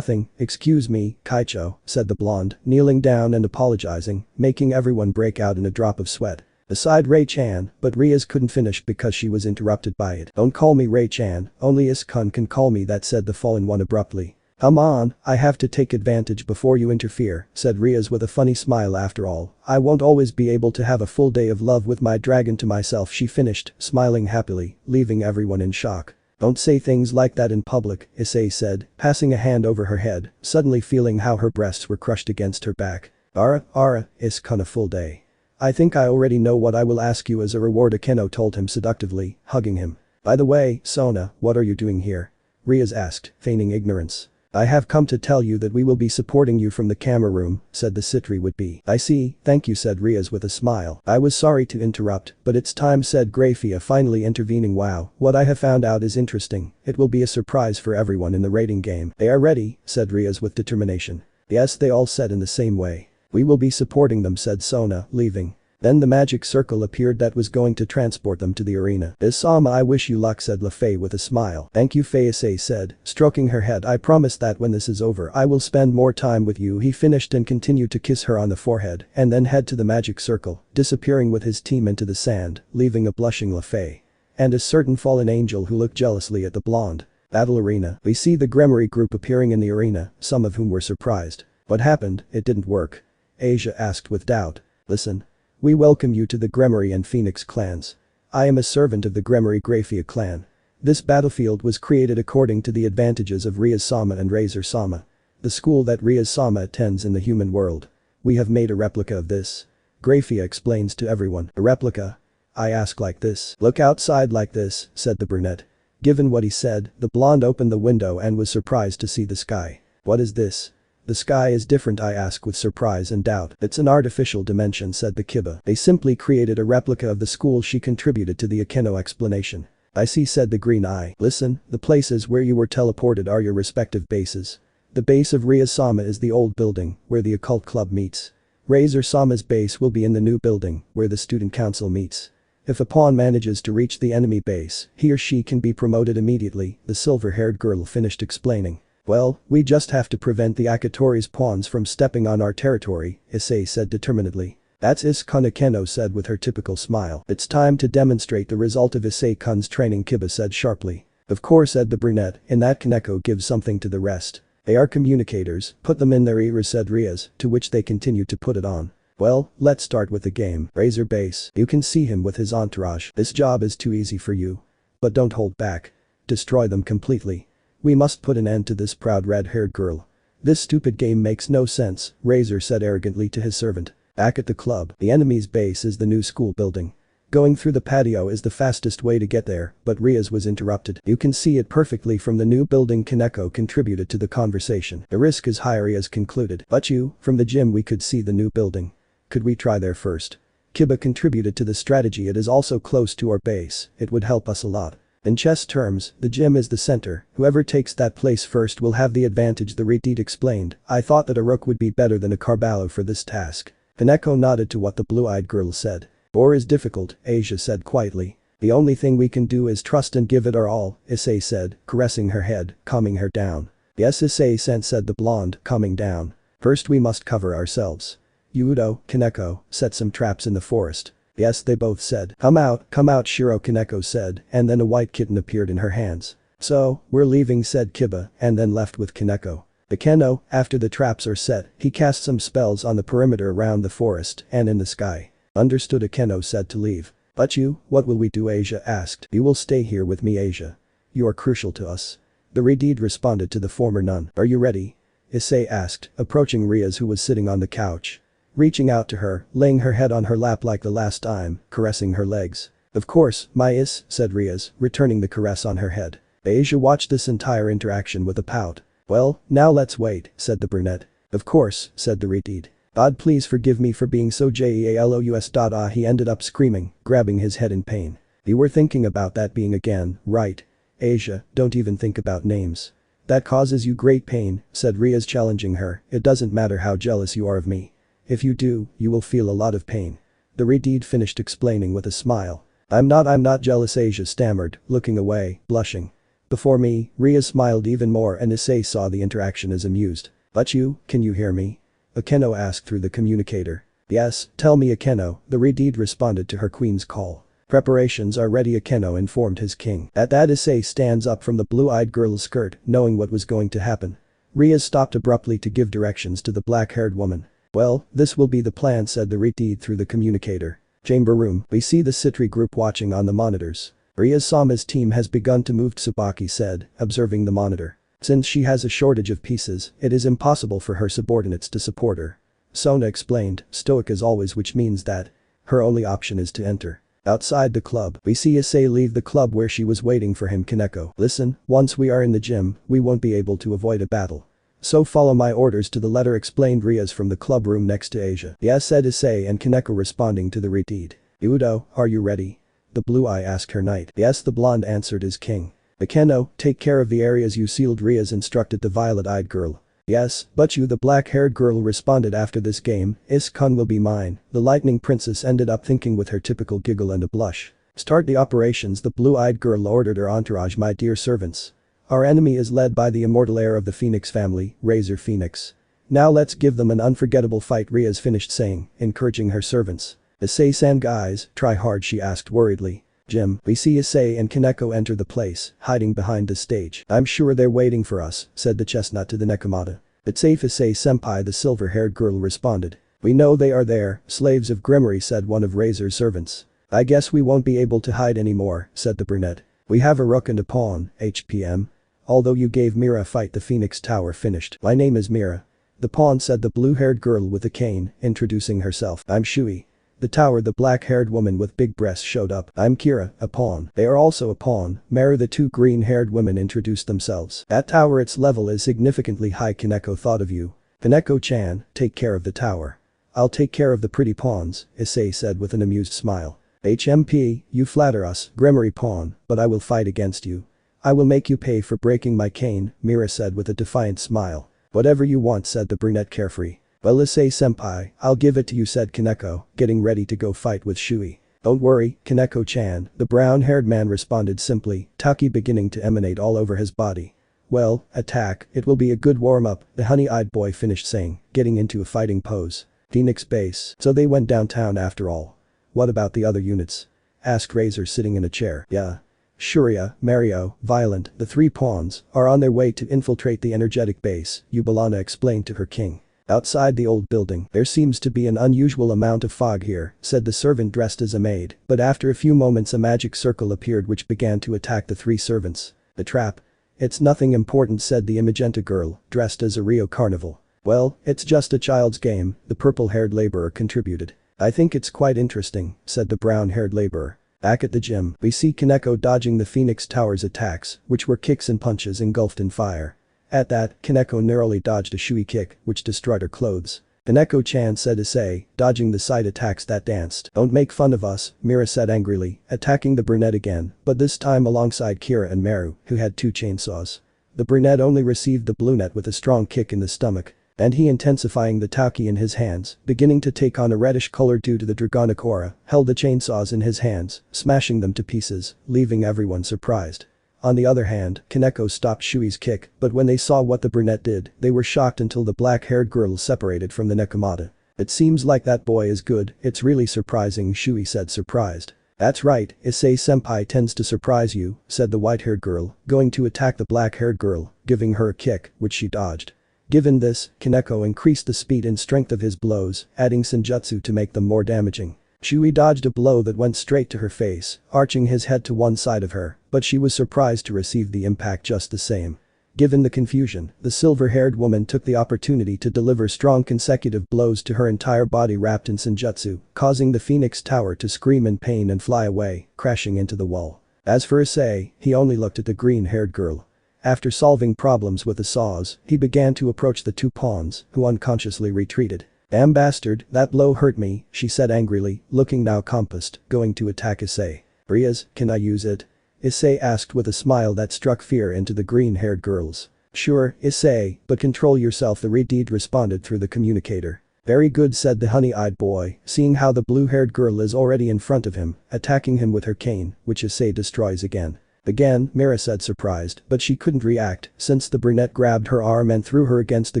excuse me, Kaicho, said the blonde, kneeling down and apologizing, making everyone break out in a drop of sweat. Aside Ray-chan, but Rias couldn't finish because she was interrupted by it. Don't call me Ray-chan, only Iskun can call me that, said the fallen one abruptly. Come on, I have to take advantage before you interfere, said Rias with a funny smile. After all, I won't always be able to have a full day of love with my dragon to myself, she finished, smiling happily, leaving everyone in shock. Don't say things like that in public, Issei said, passing a hand over her head, suddenly feeling how her breasts were crushed against her back. Iskun, a full day. I think I already know what I will ask you as a reward, Akeno told him seductively, hugging him. By the way, Sona, what are you doing here? Rias asked, feigning ignorance. I have come to tell you that we will be supporting you from the camera room, said the Citri would-be. I see, thank you, said Rias with a smile. I was sorry to interrupt, but it's time, said Grafia, finally intervening. Wow, what I have found out is interesting. It will be a surprise for everyone in the raiding game. They are ready, said Rias with determination. Yes, they all said in the same way. We will be supporting them, said Sona, leaving. Then the magic circle appeared that was going to transport them to the arena. Isama, I wish you luck, said LaFay with a smile. Thank you, Faye, Issei said, stroking her head. I promise that when this is over I will spend more time with you, he finished and continued to kiss her on the forehead and then head to the magic circle, disappearing with his team into the sand, leaving a blushing LaFay. And a certain fallen angel who looked jealously at the blonde. Battle arena. We see the Gremory group appearing in the arena, some of whom were surprised. What happened? It didn't work. Asia asked with doubt. Listen. We welcome you to the Gremory and Phoenix clans. I am a servant of the Gremory Grafia clan. This battlefield was created according to the advantages of Rias-sama and Razor-sama. The school that Rias-sama attends in the human world. We have made a replica of this. Grafia explains to everyone. A replica? I ask like this. Look outside like this, said the brunette. Given what he said, the blonde opened the window and was surprised to see the sky. What is this? The sky is different, I ask with surprise and doubt. It's an artificial dimension, said the Kiba. They simply created a replica of the school, she contributed to the Akeno explanation. I see, said the green eye. Listen, the places where you were teleported are your respective bases. The base of Rias-sama is the old building, where the occult club meets. Razor-sama's base will be in the new building, where the student council meets. If a pawn manages to reach the enemy base, he or she can be promoted immediately, the silver-haired girl finished explaining. Well, we just have to prevent the Akatori's pawns from stepping on our territory, Issei said determinedly. That's Iskun, Akeno said with her typical smile. It's time to demonstrate the result of Issei-kun's training, Kiba said sharply. Of course, said the brunette, in that Kaneko gives something to the rest. They are communicators, put them in their ears, said Rias, to which they continued to put it on. Well, let's start with the game. Razor base. You can see him with his entourage. This job is too easy for you. But don't hold back. Destroy them completely. We must put an end to this proud red-haired girl. This stupid game makes no sense, Razor said arrogantly to his servant. Back at the club, the enemy's base is the new school building. Going through the patio is the fastest way to get there, but Rias was interrupted. You can see it perfectly from the new building. Kaneko contributed to the conversation. The risk is high, Rias concluded. But from the gym we could see the new building. Could we try there first? Kiba contributed to the strategy. It is also close to our base, it would help us a lot. In chess terms, the gym is the center, whoever takes that place first will have the advantage, the Reddit explained. I thought that a rook would be better than a Carballo for this task. Kaneko nodded to what the blue-eyed girl said. War is difficult, Asia said quietly. The only thing we can do is trust and give it our all, Issei said, caressing her head, calming her down. Yes, Issei-san, said the blonde, calming down. First we must cover ourselves. Yudo, Kaneko, set some traps in the forest. Yes, they both said. Come out, Shiro, Kaneko said, and then a white kitten appeared in her hands. So, we're leaving, said Kiba, and then left with Kaneko. Akeno, after the traps are set, he cast some spells on the perimeter around the forest and in the sky. Understood, Akeno said to leave. But what will we do, Asia asked. You will stay here with me, Asia. You are crucial to us. The Redeed responded to the former nun. Are you ready? Issei asked, approaching Rias, who was sitting on the couch. Reaching out to her, laying her head on her lap like the last time, caressing her legs. Of course, my Is, said Rias, returning the caress on her head. Asia watched this entire interaction with a pout. Well, now let's wait, said the brunette. Of course, said the Redeed. God, please forgive me for being so jealous. He ended up screaming, grabbing his head in pain. You were thinking about that being again, right? Asia, don't even think about names. That causes you great pain, said Rias, challenging her. It doesn't matter how jealous you are of me. If you do, you will feel a lot of pain. The Redeed finished explaining with a smile. I'm not jealous, Asia stammered, looking away, blushing. Before me, Rias smiled even more and Issei saw the interaction as amused. But can you hear me? Akeno asked through the communicator. Yes, tell me, Akeno, the Redeed responded to her queen's call. Preparations are ready, Akeno informed his king. At that, Issei stands up from the blue-eyed girl's skirt, knowing what was going to happen. Rias stopped abruptly to give directions to the black-haired woman. Well, this will be the plan, said the Redeed through the communicator. Chamber room, we see the Citri group watching on the monitors. Rias Sama's team has begun to move, Tsubaki said, observing the monitor. Since she has a shortage of pieces, it is impossible for her subordinates to support her. Sona explained, stoic as always, which means that her only option is to enter. Outside the club, we see Issei leave the club where she was waiting for him. Kaneko, listen, once we are in the gym, we won't be able to avoid a battle. So follow my orders to the letter, explained Rias from the club room next to Asia. Yes, said Issei and Kaneko responding to the Redeed. Udo, are you ready? The blue eye asked her knight. Yes, the blonde answered his king. Akeno, take care of the areas you sealed, Rias instructed the violet-eyed girl. Yes, but the black-haired girl responded. After this game, Is-kun will be mine, the lightning princess ended up thinking with her typical giggle and a blush. Start the operations, the blue-eyed girl ordered her entourage. My dear servants. Our enemy is led by the immortal heir of the Phoenix family, Razor Phoenix. Now let's give them an unforgettable fight, Rias finished saying, encouraging her servants. Issei-san, guys, try hard, she asked worriedly. Jim, we see Issei and Kaneko enter the place, hiding behind the stage. I'm sure they're waiting for us, said the chestnut to the Nekomata. It's safe, Issei-senpai, the silver-haired girl responded. We know they are there, slaves of Grimory, said one of Razor's servants. I guess we won't be able to hide anymore, said the brunette. We have a rook and a pawn, HPM. Although you gave Mira a fight, the Phoenix Tower finished. My name is Mira. The pawn, said the blue-haired girl with the cane, introducing herself. I'm Shui. The tower, the black-haired woman with big breasts showed up. I'm Kira, a pawn. They are also a pawn. Mara, the two green-haired women introduced themselves. That tower, its level is significantly high. Kaneko thought of you. Kaneko-chan, take care of the tower. I'll take care of the pretty pawns, Issei said with an amused smile. HMP, you flatter us, Grimory pawn, but I will fight against you. I will make you pay for breaking my cane, Mira said with a defiant smile. Whatever you want, said the brunette carefree. Well, Issei-senpai, I'll give it to you, said Kaneko, getting ready to go fight with Shui. Don't worry, Kaneko-chan, the brown-haired man responded simply, Taki beginning to emanate all over his body. Well, attack, it will be a good warm-up, the honey-eyed boy finished saying, getting into a fighting pose. Phoenix base, so they went downtown after all. What about the other units? Asked Razor sitting in a chair. Yeah. Shuria, Mario, Violent, the three pawns, are on their way to infiltrate the energetic base, Yubalana explained to her king. Outside the old building, there seems to be an unusual amount of fog here, said the servant dressed as a maid, but after a few moments a magic circle appeared which began to attack the three servants. The trap? It's nothing important, said the magenta girl, dressed as a Rio Carnival. Well, it's just a child's game, the purple-haired laborer contributed. I think it's quite interesting, said the brown-haired laborer. Back at the gym, we see Kaneko dodging the Phoenix Tower's attacks, which were kicks and punches engulfed in fire. At that, Kaneko narrowly dodged a Shui kick, which destroyed her clothes. Kaneko-chan, said Issei, dodging the side attacks that danced. Don't make fun of us, Mira said angrily, attacking the brunette again, but this time alongside Kira and Maru, who had 2 chainsaws. The brunette only received the brunette with a strong kick in the stomach, and he, intensifying the Tauki in his hands, beginning to take on a reddish color due to the dragonic aura, held the chainsaws in his hands, smashing them to pieces, leaving everyone surprised. On the other hand, Kaneko stopped Shui's kick, but when they saw what the brunette did, they were shocked until the black-haired girl separated from the Nekomata. It seems like that boy is good, it's really surprising, Shui said, surprised. That's right, Issei-senpai tends to surprise you, said the white-haired girl, going to attack the black-haired girl, giving her a kick, which she dodged. Given this, Kaneko increased the speed and strength of his blows, adding senjutsu to make them more damaging. Shui dodged a blow that went straight to her face, arching his head to one side of her, but she was surprised to receive the impact just the same. Given the confusion, the silver-haired woman took the opportunity to deliver strong consecutive blows to her entire body wrapped in senjutsu, causing the Phoenix Tower to scream in pain and fly away, crashing into the wall. As for Issei, he only looked at the green-haired girl. After solving problems with the saws, he began to approach the 2 pawns, who unconsciously retreated. Damn bastard, that blow hurt me, she said angrily, looking now compassed, going to attack Issei. Rias, can I use it? Issei asked with a smile that struck fear into the green-haired girls. Sure, Issei, but control yourself, the Redeed responded through the communicator. Very good, said the honey-eyed boy, seeing how the blue-haired girl is already in front of him, attacking him with her cane, which Issei destroys again. Again, Mira said, surprised, but she couldn't react since the brunette grabbed her arm and threw her against the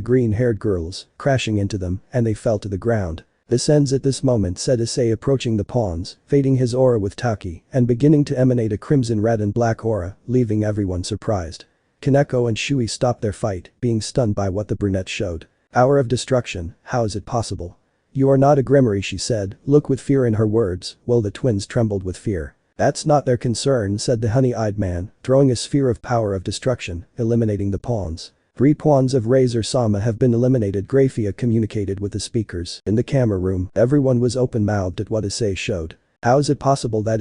green-haired girls, crashing into them, and they fell to the ground. This ends at this moment, said Issei, approaching the pawns, fading his aura with Tauki, and beginning to emanate a crimson red and black aura, leaving everyone surprised. Kaneko and Shui stopped their fight, being stunned by what the brunette showed. Hour of destruction, how is it possible? You are not a Grimoire, she said, look with fear in her words, while the twins trembled with fear. That's not their concern, said the honey-eyed man, throwing a sphere of power of destruction, eliminating the pawns. 3 pawns of Razor-sama have been eliminated, Grafia communicated with the speakers. In the camera room, everyone was open-mouthed at what Issei showed. How is it possible that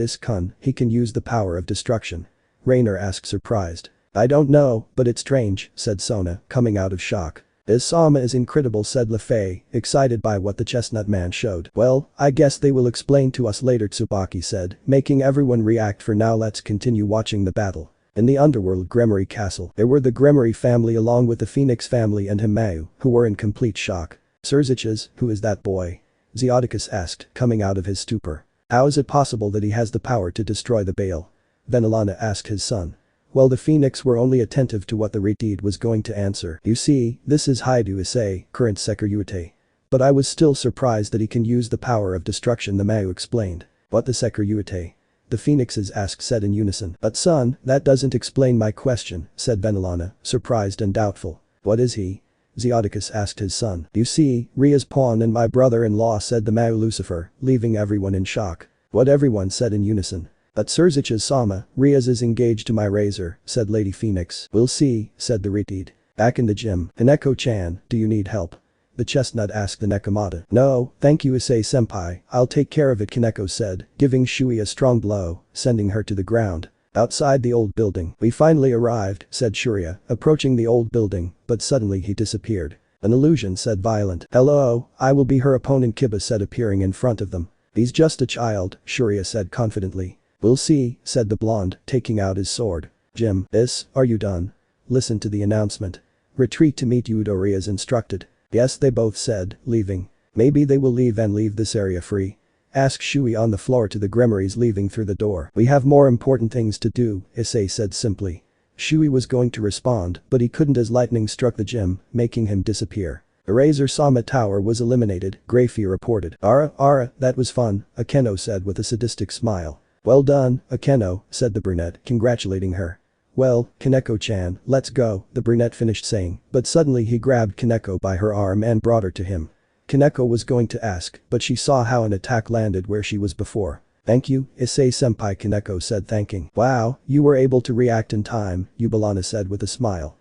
he can use the power of destruction? Rainer asked, surprised. I don't know, but it's strange, said Sona, coming out of shock. Sama is incredible, said Lefei, excited by what the chestnut man showed. Well, I guess they will explain to us later, Tsubaki said, making everyone react. For now, let's continue watching the battle. In the underworld Grimoire Castle, there were the Grimoire family along with the Phoenix family and Himeu, who were in complete shock. Surziches, who is that boy? Zeoticus asked, coming out of his stupor. How is it possible that he has the power to destroy the Baal? Venelana asked his son. Well, the Phoenix were only attentive to what the Redeed was going to answer. You see, this is Haidu Issei, current Securite. But I was still surprised that he can use the power of destruction, the Mayu explained. What the Securite? The Phoenixes asked, said in unison. But son, that doesn't explain my question, said Venelana, surprised and doubtful. What is he? Zeoticus asked his son. You see, Ria's pawn and my brother-in-law, said the Mayu Lucifer, leaving everyone in shock. What everyone said in unison. But Surzich's Sama, Rias is engaged to my razor, said Lady Phoenix. We'll see, said the Redeed. Back in the gym, Hineko-chan, do you need help? The chestnut asked the Nekomata. No, thank you Issei-senpai, I'll take care of it, Kaneko said, giving Shui a strong blow, sending her to the ground. Outside the old building, we finally arrived, said Shuria, approaching the old building, but suddenly he disappeared. An illusion, said Violent. Hello, I will be her opponent, Kiba said, appearing in front of them. He's just a child, Shuria said confidently. We'll see, said the blonde, taking out his sword. Jim, are you done? Listen to the announcement. Retreat to meet Udo, Rias instructed. Yes, they both said, leaving. Maybe they will leave and leave this area free. Asked Shui on the floor to the Grimoires leaving through the door. We have more important things to do, Issei said simply. Shui was going to respond, but he couldn't as lightning struck the gym, making him disappear. The Razor-sama tower was eliminated, Grafia reported. Ara, that was fun, Akeno said with a sadistic smile. Well done, Akeno, said the brunette, congratulating her. Well, Kaneko-chan, let's go, the brunette finished saying, but suddenly he grabbed Kaneko by her arm and brought her to him. Kaneko was going to ask, but she saw how an attack landed where she was before. Thank you, Issei-senpai, Kaneko said, thanking. Wow, you were able to react in time, Yubalana said with a smile.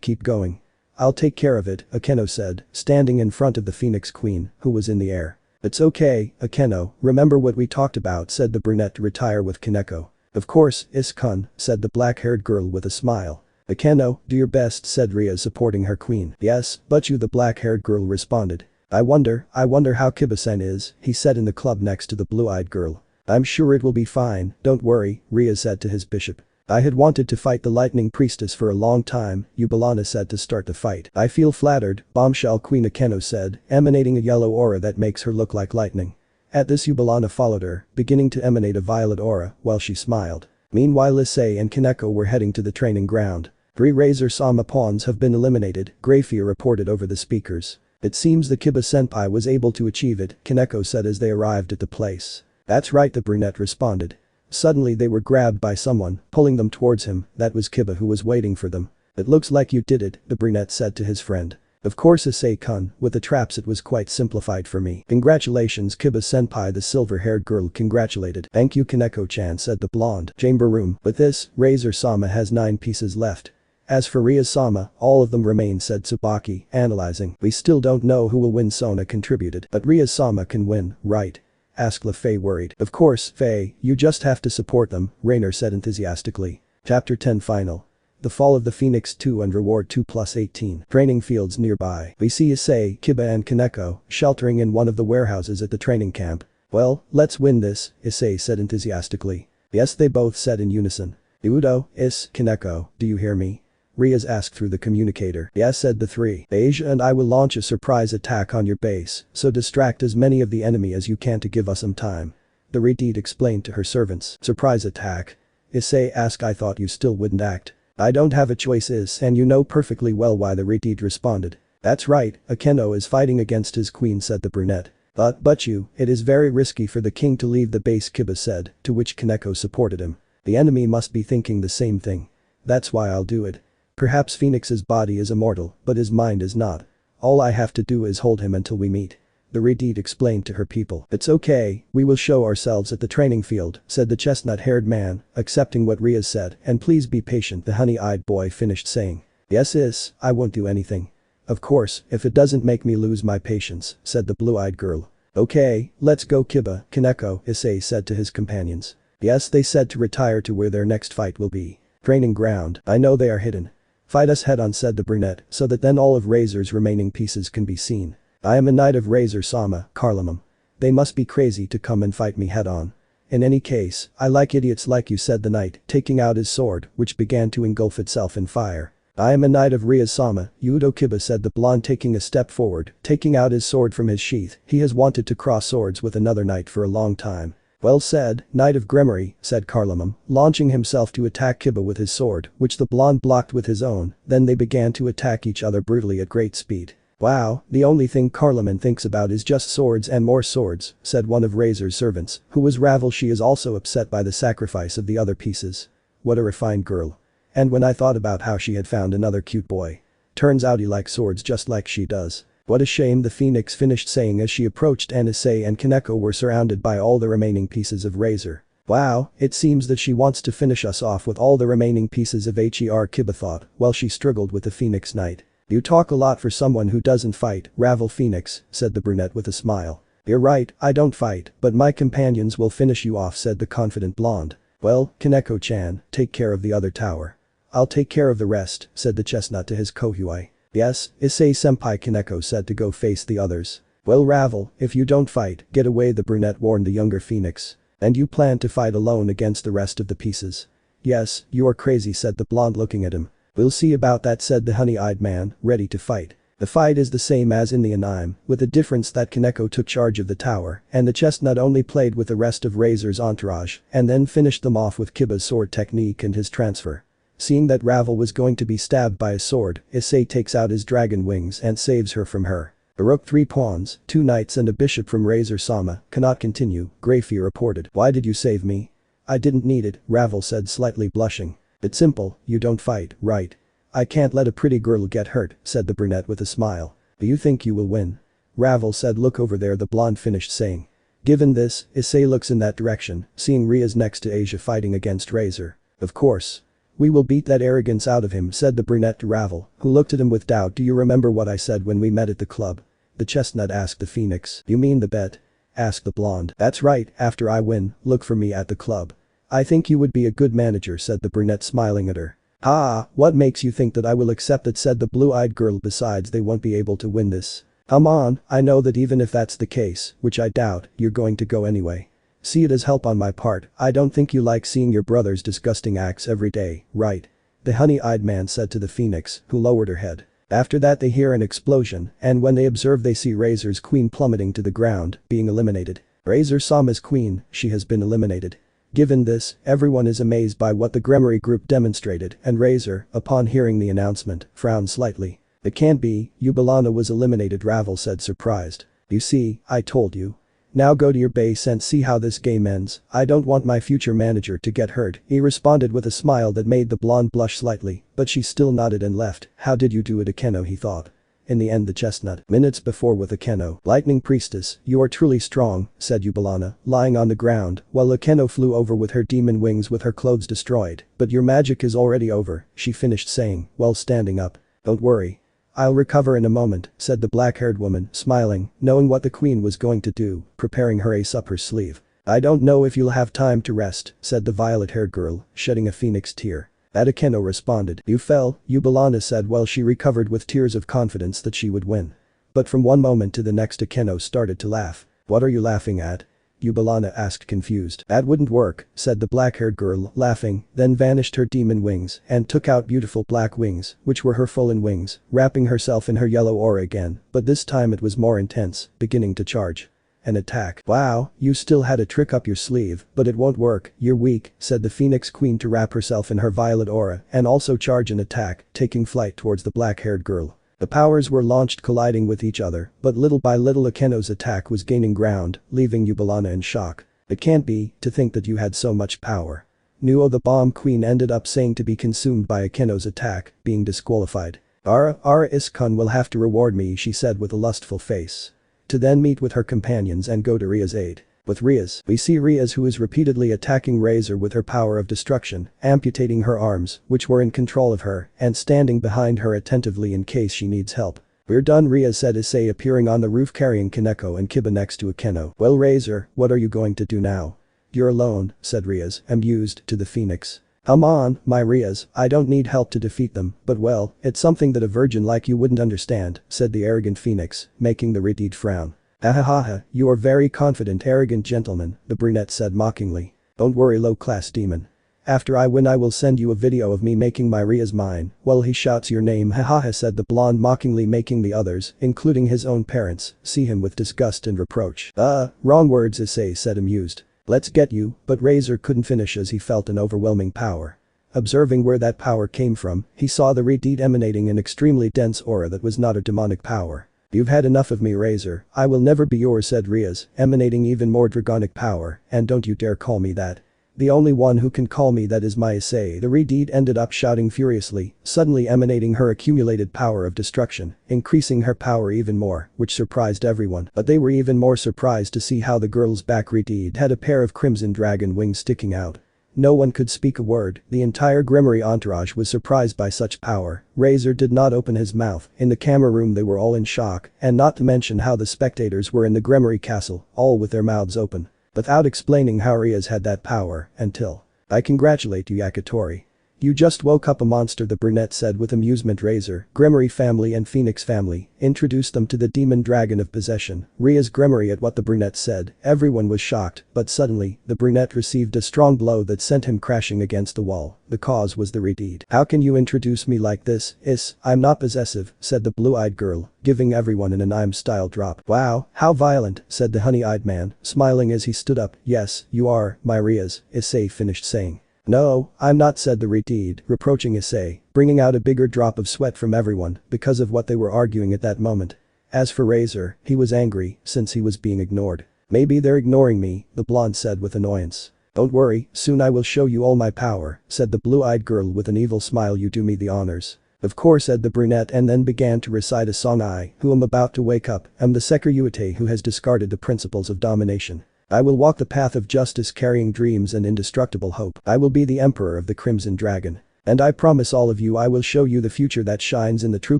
Keep going. I'll take care of it, Akeno said, standing in front of the Phoenix Queen, who was in the air. It's okay, Akeno, remember what we talked about, said the brunette to retire with Kaneko. Of course, Is-kun, said the black-haired girl with a smile. Akeno, do your best, said Ria supporting her queen. Yes, but you, the black-haired girl responded. I wonder how Kiba-sen is, he said in the club next to the blue-eyed girl. I'm sure it will be fine, don't worry, Ria said to his bishop. I had wanted to fight the lightning priestess for a long time, Yubalana said to start the fight. I feel flattered, bombshell Queen Akeno said, emanating a yellow aura that makes her look like lightning. At this Yubalana followed her, beginning to emanate a violet aura, while she smiled. Meanwhile Issei and Kaneko were heading to the training ground. 3 Razor-sama pawns have been eliminated, Grayfear reported over the speakers. It seems the Kiba-senpai was able to achieve it, Kaneko said as they arrived at the place. That's right, the brunette responded. Suddenly they were grabbed by someone, pulling them towards him. That was Kiba who was waiting for them. It looks like you did it, the brunette said to his friend. Of course Issei-kun, with the traps it was quite simplified for me. Congratulations Kiba-senpai, the silver-haired girl congratulated. Thank you Kaneko-chan, said the blonde. Chamber room. With this, Razor-sama has 9 pieces left. As for Ria-sama, all of them remain, said Tsubaki, analyzing. We still don't know who will win, Sona contributed. But Ria-sama can win, right? Asked LeFei worried. Of course, Faye, you just have to support them, Rainer said enthusiastically. Chapter 10 Final. The Fall of the Phoenix 2 and Reward 2+18. Training fields nearby. We see Issei, Kiba and Kaneko sheltering in one of the warehouses at the training camp. Well, let's win this, Issei said enthusiastically. Yes, they both said in unison. Udo, Kaneko, do you hear me? Rias asked through the communicator. Yes, said the 3. Asia and I will launch a surprise attack on your base, so distract as many of the enemy as you can to give us some time. The Redite explained to her servants. Surprise attack? Issei asked. I thought you still wouldn't act. I don't have a choice, and you know perfectly well why, the Redite responded. That's right, Akeno is fighting against his queen, said the brunette. But it is very risky for the king to leave the base, Kiba said, to which Kaneko supported him. The enemy must be thinking the same thing. That's why I'll do it. Perhaps Phoenix's body is immortal, but his mind is not. All I have to do is hold him until we meet. The Redite explained to her people. It's okay, we will show ourselves at the training field, said the chestnut-haired man, accepting what Rias said, and please be patient, the honey-eyed boy finished saying. Yes, I won't do anything. Of course, if it doesn't make me lose my patience, said the blue-eyed girl. Okay, let's go Kiba, Kaneko, Issei said to his companions. Yes, they said to retire to where their next fight will be. Training ground. I know they are hidden. Fight us head-on, said the brunette, so that then all of Razor's remaining pieces can be seen. I am a knight of Razor-sama, Carlamum. They must be crazy to come and fight me head-on. In any case, I like idiots like you, said the knight, taking out his sword, which began to engulf itself in fire. I am a knight of Ria-sama, Udo Kiba, said the blonde, taking a step forward, taking out his sword from his sheath. He has wanted to cross swords with another knight for a long time. Well said, Knight of Gremory, said Carlamum, launching himself to attack Kiba with his sword, which the blonde blocked with his own. Then they began to attack each other brutally at great speed. Wow, the only thing Carlamum thinks about is just swords and more swords, said one of Razor's servants, who was Ravel. She is also upset by the sacrifice of the other pieces. What a refined girl. And when I thought about how she had found another cute boy. Turns out he likes swords just like she does. What a shame, the Phoenix finished saying as she approached, and Issei and Kaneko were surrounded by all the remaining pieces of Razor. Wow, it seems that she wants to finish us off with all the remaining pieces of Her, Kiba thought, while she struggled with the Phoenix Knight. You talk a lot for someone who doesn't fight, Ravel Phoenix, said the brunette with a smile. You're right, I don't fight, but my companions will finish you off, said the confident blonde. Well, Kaneko-chan, take care of the other tower. I'll take care of the rest, said the chestnut to his Kohyui. Yes, Issei-senpai, Kaneko said to go face the others. Well Ravel, if you don't fight, get away, the brunette warned the younger Phoenix. And you plan to fight alone against the rest of the pieces? Yes, you are crazy, said the blonde looking at him. We'll see about that, said the honey-eyed man, ready to fight. The fight is the same as in the anime, with the difference that Kaneko took charge of the tower, and the chestnut only played with the rest of Razor's entourage, and then finished them off with Kiba's sword technique and his transfer. Seeing that Ravel was going to be stabbed by a sword, Issei takes out his dragon wings and saves her from her. A rook, 3 pawns, 2 knights and a bishop from Razor-sama cannot continue, Grayfear reported. Why did you save me? I didn't need it, Ravel said, slightly blushing. It's simple, you don't fight, right? I can't let a pretty girl get hurt, said the brunette with a smile. Do you think you will win? Ravel said, look over there, the blonde finished saying. Given this, Issei looks in that direction, seeing Rias next to Asia fighting against Razor. Of course. We will beat that arrogance out of him, said the brunette to Ravel, who looked at him with doubt. Do you remember what I said when we met at the club? The chestnut asked the Phoenix. You mean the bet? asked the blonde. That's right, after I win, look for me at the club. I think you would be a good manager, said the brunette, smiling at her. Ah, what makes you think that I will accept it, said the blue-eyed girl. Besides, they won't be able to win this. Come on, I know that even if that's the case, which I doubt, you're going to go anyway. See it as help on my part. I don't think you like seeing your brother's disgusting acts every day, right? The honey-eyed man said to the phoenix, who lowered her head. After that they hear an explosion, and when they observe they see Razor's queen plummeting to the ground, being eliminated. Razor saw Miss Queen, she has been eliminated. Given this, everyone is amazed by what the Gremory group demonstrated, and Razor, upon hearing the announcement, frowned slightly. It can't be, Yubalana was eliminated, Ravel said, surprised. You see, I told you. Now go to your base and see how this game ends. I don't want my future manager to get hurt, he responded with a smile that made the blonde blush slightly, but she still nodded and left. How did you do it, Akeno, he thought. In the end the chestnut. Minutes before with Akeno. Lightning Priestess, you are truly strong, said Yubalana, lying on the ground, while Akeno flew over with her demon wings with her clothes destroyed. But your magic is already over, she finished saying, while standing up. Don't worry. I'll recover in a moment, said the black-haired woman, smiling, knowing what the queen was going to do, preparing her ace up her sleeve. I don't know if you'll have time to rest, said the violet-haired girl, shedding a phoenix tear. Akeno responded. You fell, Yubalana said while she recovered with tears of confidence that she would win. But from one moment to the next Akeno started to laugh. What are you laughing at? Yubalana asked, confused. That wouldn't work, said the black-haired girl, laughing, then vanished her demon wings and took out beautiful black wings, which were her fallen wings, wrapping herself in her yellow aura again, but this time it was more intense, beginning to charge. An attack. Wow, you still had a trick up your sleeve, but it won't work, you're weak, said the Phoenix Queen to wrap herself in her violet aura and also charge an attack, taking flight towards the black-haired girl. The powers were launched colliding with each other, but little by little Akeno's attack was gaining ground, leaving Yubalana in shock. It can't be, to think that you had so much power. Nuo the bomb queen ended up saying to be consumed by Akeno's attack, being disqualified. Ara Iskun will have to reward me, she said with a lustful face. To then meet with her companions and go to Ria's aid. With Rias, we see Rias, who is repeatedly attacking Razor with her power of destruction, amputating her arms, which were in control of her, and standing behind her attentively in case she needs help. We're done, Rias said, Issei appearing on the roof carrying Kaneko and Kiba next to Akeno. Well Razor, what are you going to do now? You're alone, said Rias, amused, to the phoenix. Come on, my Rias, I don't need help to defeat them, but well, it's something that a virgin like you wouldn't understand, said the arrogant phoenix, making the Redid frown. Ahahaha, you are very confident, arrogant gentleman, the brunette said mockingly. Don't worry, low-class demon. After I win I will send you a video of me making my Rias mine, while he shouts your name, hahaha, said the blonde mockingly, making the others, including his own parents, see him with disgust and reproach. Wrong words, Issei said, amused. Let's get you, but Razor couldn't finish as he felt an overwhelming power. Observing where that power came from, he saw the Redid emanating an extremely dense aura that was not a demonic power. You've had enough of me, Razor, I will never be yours, said Rias, emanating even more dragonic power, and don't you dare call me that. The only one who can call me that is my Issei. The Redid ended up shouting furiously, suddenly emanating her accumulated power of destruction, increasing her power even more, which surprised everyone. But they were even more surprised to see how the girl's back Redid had a pair of crimson dragon wings sticking out. No one could speak a word, the entire Gremory entourage was surprised by such power. Razor did not open his mouth, in the camera room they were all in shock, and not to mention how the spectators were in the Gremory castle, all with their mouths open. Without explaining how Rias had that power, until. I congratulate you, Yakitori. You just woke up a monster, the brunette said with amusement. Razor, Gremory family and Phoenix family, introduced them to the demon dragon of possession. Rias Gremory. At what the brunette said, everyone was shocked, but suddenly, the brunette received a strong blow that sent him crashing against the wall. The cause was the Redid. How can you introduce me like this? I'm not possessive, said the blue-eyed girl, giving everyone an anime-style drop. Wow, how violent, said the honey-eyed man, smiling as he stood up. Yes, you are, my Rias, Issei finished saying. No, I'm not, said the Redid, reproaching Issei, bringing out a bigger drop of sweat from everyone because of what they were arguing at that moment. As for Razor, he was angry since he was being ignored. Maybe they're ignoring me, the blonde said with annoyance. Don't worry, soon I will show you all my power, said the blue-eyed girl with an evil smile. You do me the honors. Of course, said the brunette, and then began to recite a song. I, who am about to wake up, am the Sekiryuite who has discarded the principles of domination. I will walk the path of justice carrying dreams and indestructible hope. I will be the emperor of the Crimson Dragon. And I promise all of you I will show you the future that shines in the true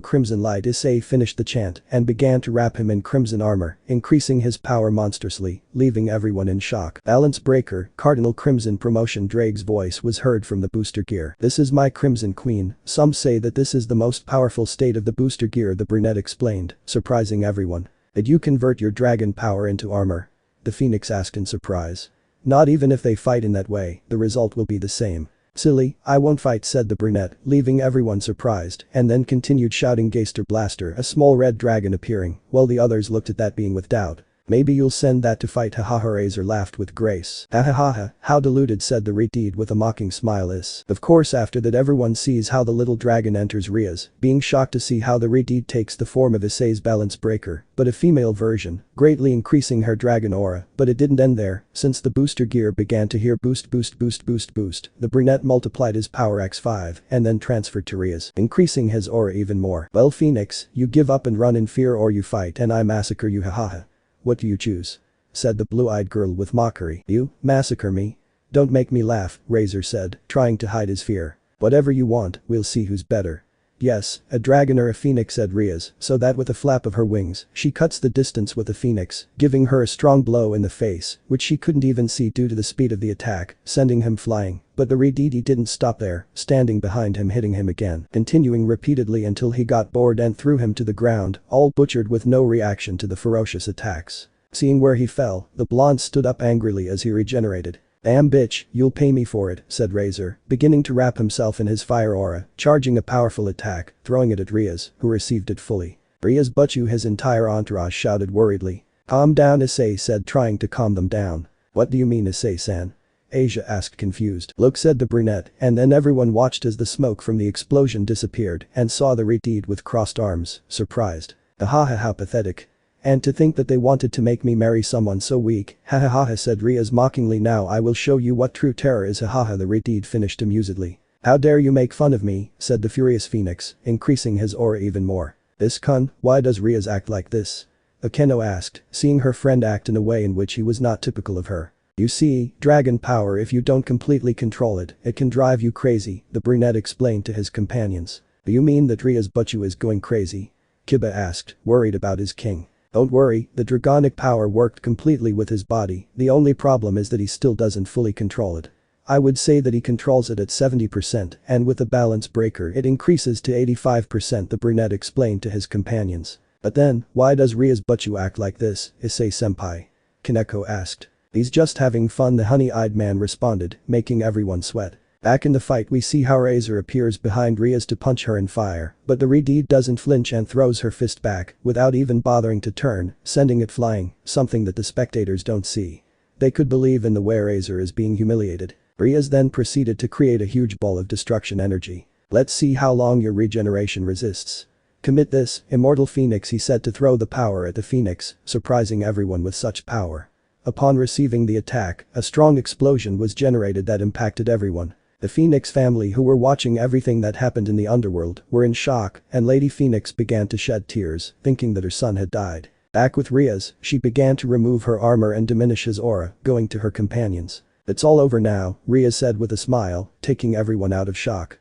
crimson light. Issei finished the chant and began to wrap him in crimson armor, increasing his power monstrously, leaving everyone in shock. Balance breaker, Cardinal Crimson promotion. Drake's voice was heard from the booster gear. This is my Crimson Queen, some say that this is the most powerful state of the booster gear, the brunette explained, surprising everyone. Did you convert your dragon power into armor? The Phoenix asked in surprise. Not even if they fight in that way, the result will be the same. Silly, I won't fight, said the brunette, leaving everyone surprised, and then continued shouting. Geister Blaster, a small red dragon appearing, while the others looked at that being with doubt. Maybe you'll send that to fight, hahaha. Razor laughed with grace. Hahaha, how deluded, said the Redeed with a mocking smile. Of course after that everyone sees how the little dragon enters Rias, being shocked to see how the Redeed takes the form of Issei's balance breaker, but a female version, greatly increasing her dragon aura, but it didn't end there, since the booster gear began to hear boost boost boost boost boost, the brunette multiplied his power x5 and then transferred to Rias, increasing his aura even more. Well Phoenix, you give up and run in fear or you fight and I massacre you, hahaha. What do you choose? Said the blue-eyed girl with mockery. You, massacre me? Don't make me laugh, Razor said, trying to hide his fear. Whatever you want, we'll see who's better. Yes, a dragon or a phoenix, said Rias, so that with a flap of her wings, she cuts the distance with the phoenix, giving her a strong blow in the face, which she couldn't even see due to the speed of the attack, sending him flying. But the Redeed didn't stop there, standing behind him, hitting him again, continuing repeatedly until he got bored and threw him to the ground, all butchered with no reaction to the ferocious attacks. Seeing where he fell, the blonde stood up angrily as he regenerated. Damn bitch, you'll pay me for it, said Razor, beginning to wrap himself in his fire aura, charging a powerful attack, throwing it at Rias, who received it fully. Rias Butchu, his entire entourage shouted worriedly. Calm down, Issei said, trying to calm them down. What do you mean, Issei-san? Asia asked confused. Look, said the brunette, and then everyone watched as the smoke from the explosion disappeared and saw the Redeed with crossed arms, surprised. Ahaha, how pathetic. And to think that they wanted to make me marry someone so weak, hahaha, said Rias mockingly. Now I will show you what true terror is, hahaha. The Redeed finished amusedly. How dare you make fun of me, said the furious phoenix, increasing his aura even more. This cunt, why does Rias act like this? Akeno asked, seeing her friend act in a way in which he was not typical of her. You see, dragon power, if you don't completely control it, it can drive you crazy, the brunette explained to his companions. Do you mean that Rias Butchu is going crazy? Kiba asked, worried about his king. Don't worry, the dragonic power worked completely with his body, the only problem is that he still doesn't fully control it. I would say that he controls it at 70%, and with the balance breaker it increases to 85%, the brunette explained to his companions. But then, why does Rias Butchu act like this, Issei-senpai? Kaneko asked. He's just having fun, the honey-eyed man responded, making everyone sweat. Back in the fight we see how Razor appears behind Rias to punch her in fire, but the Redeed doesn't flinch and throws her fist back without even bothering to turn, sending it flying, something that the spectators don't see. They could believe in the way Razor is being humiliated. Rias then proceeded to create a huge ball of destruction energy. Let's see how long your regeneration resists. Commit this, immortal phoenix, he said to throw the power at the phoenix, surprising everyone with such power. Upon receiving the attack, a strong explosion was generated that impacted everyone. The Phoenix family, who were watching everything that happened in the underworld, were in shock, and Lady Phoenix began to shed tears, thinking that her son had died. Back with Rias, she began to remove her armor and diminish his aura, going to her companions. It's all over now, Rias said with a smile, taking everyone out of shock.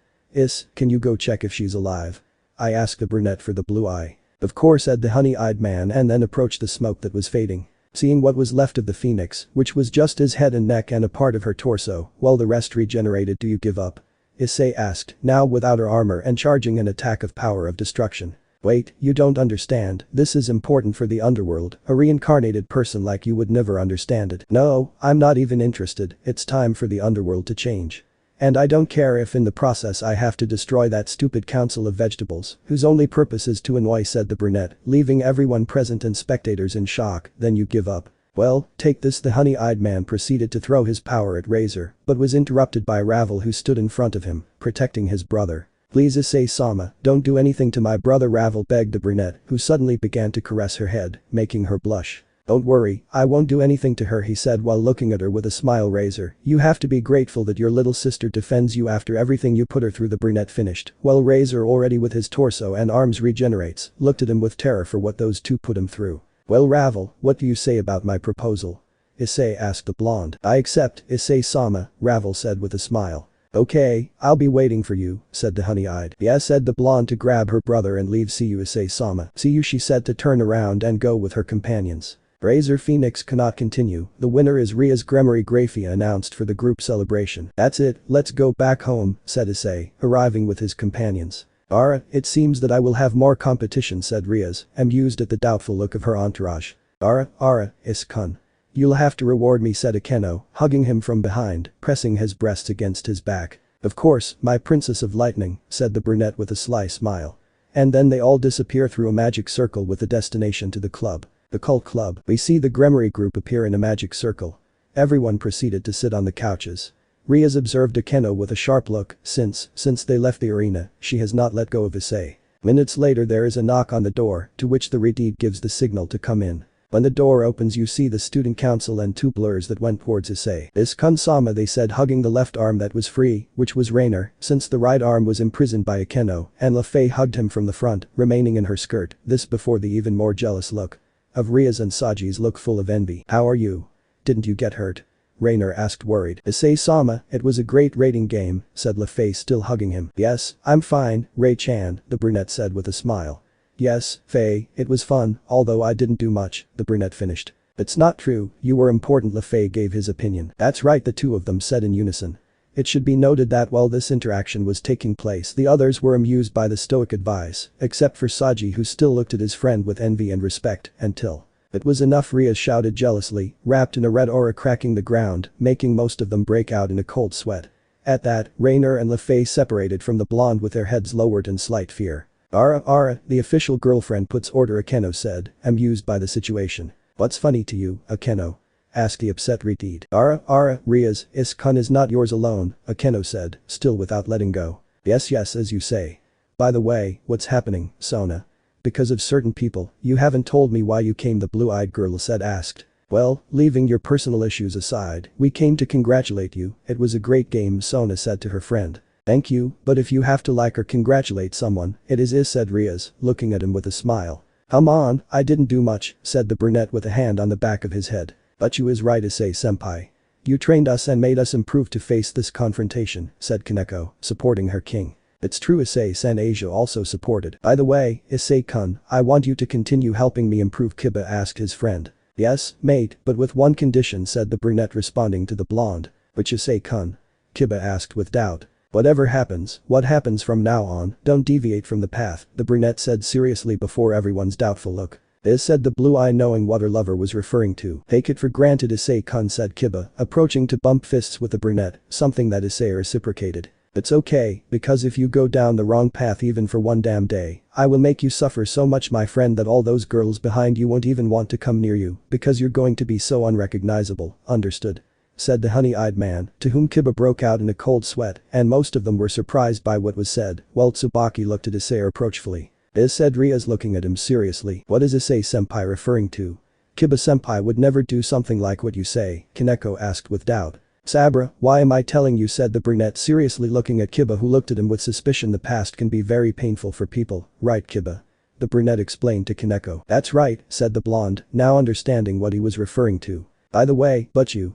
Can you go check if she's alive? I asked the brunette for the blue eye. Of course, said the honey-eyed man, and then approached the smoke that was fading. Seeing what was left of the phoenix, which was just his head and neck and a part of her torso, while the rest regenerated. Do you give up? Issei asked, now without her armor and charging an attack of power of destruction. Wait, you don't understand, this is important for the underworld, a reincarnated person like you would never understand it. No, I'm not even interested, it's time for the underworld to change. And I don't care if in the process I have to destroy that stupid council of vegetables, whose only purpose is to annoy, said the brunette, leaving everyone present and spectators in shock. Then you give up. Well, take this, the honey-eyed man proceeded to throw his power at Razor, but was interrupted by Ravel, who stood in front of him, protecting his brother. Please, Issei-sama, don't do anything to my brother, Ravel begged the brunette, who suddenly began to caress her head, making her blush. Don't worry, I won't do anything to her, he said while looking at her with a smile. Razor, you have to be grateful that your little sister defends you after everything you put her through, the brunette finished, while Razor, already with his torso and arms regenerates, looked at him with terror for what those two put him through. Well, Ravel, what do you say about my proposal? Issei asked the blonde. I accept, Issei-sama, Ravel said with a smile. Okay, I'll be waiting for you, said the honey-eyed. Yes, said the blonde to grab her brother and leave. See you, Issei-sama. See you, she said to turn around and go with her companions. Razor Phoenix cannot continue. The winner is Rias Gremory Graphia announced for the group celebration. That's it, let's go back home, said Issei, arriving with his companions. It seems that I will have more competition, said Rias, amused at the doubtful look of her entourage. Is-kun. You'll have to reward me, said Akeno, hugging him from behind, pressing his breasts against his back. Of course, my princess of lightning, said the brunette with a sly smile. And then they all disappear through a magic circle with the destination to the club. The cult club. We see the Gremory group appear in a magic circle. Everyone proceeded to sit on the couches. Rias observed Akeno with a sharp look, since they left the arena, she has not let go of Issei. Minutes later there is a knock on the door, to which the Redeed gives the signal to come in. When the door opens you see the student council and two blurs that went towards Issei. Is-kun-sama, they said, hugging the left arm that was free, which was Rainer, since the right arm was imprisoned by Akeno, and Lafay hugged him from the front, remaining in her skirt, this before the even more jealous look of Rias and Saji's look full of envy. How are you? Didn't you get hurt? Rainer asked worried. Issei-sama, it was a great rating game, said Lafay still hugging him. Yes, I'm fine, Ray-chan, the brunette said with a smile. Yes, Faye, it was fun, although I didn't do much, the brunette finished. It's not true, you were important, Lafay gave his opinion. That's right, the two of them said in unison. It should be noted that while this interaction was taking place the others were amused by the stoic advice, except for Saji who still looked at his friend with envy and respect, until it was enough, Rias shouted jealously, wrapped in a red aura cracking the ground, making most of them break out in a cold sweat. At that, Rainer and Lafay separated from the blonde with their heads lowered in slight fear. The official girlfriend puts order, Akeno said, amused by the situation. What's funny to you, Akeno? Asked the upset Redeed. Rias, Is-kun is not yours alone, Akeno said, still without letting go. Yes, as you say. By the way, what's happening, Sona? Because of certain people, you haven't told me why you came, the blue-eyed girl said asked. Well, leaving your personal issues aside, we came to congratulate you, it was a great game, Sona said to her friend. Thank you, but if you have to like or congratulate someone, it is said Rias, looking at him with a smile. Come on, I didn't do much, said the brunette with a hand on the back of his head. But you is right, Issei-senpai. You trained us and made us improve to face this confrontation, said Kaneko, supporting her king. It's true, Issei-san. Asia also supported. By the way, Issei-kun, I want you to continue helping me improve, Kiba asked his friend. Yes, mate, but with one condition, said the brunette responding to the blonde. Which Issei-kun? Kiba asked with doubt. Whatever happens, what happens from now on, don't deviate from the path, the brunette said seriously before everyone's doubtful look. This said the blue eye, knowing what her lover was referring to. Take it for granted, Issei-kun, said Kiba, approaching to bump fists with the brunette, something that Issei reciprocated. It's okay, because if you go down the wrong path even for one damn day, I will make you suffer so much, my friend, that all those girls behind you won't even want to come near you, because you're going to be so unrecognizable, understood? Said the honey-eyed man, to whom Kiba broke out in a cold sweat, and most of them were surprised by what was said, while Tsubaki looked at Issei reproachfully. This said Rias, looking at him seriously. What is Issei-senpai referring to? Kiba-senpai would never do something like what you say, Kaneko asked with doubt. Sabra, why am I telling you, said the brunette seriously, looking at Kiba, who looked at him with suspicion. The past can be very painful for people, right, Kiba? The brunette explained to Kaneko. That's right, said the blonde, now understanding what he was referring to. By the way,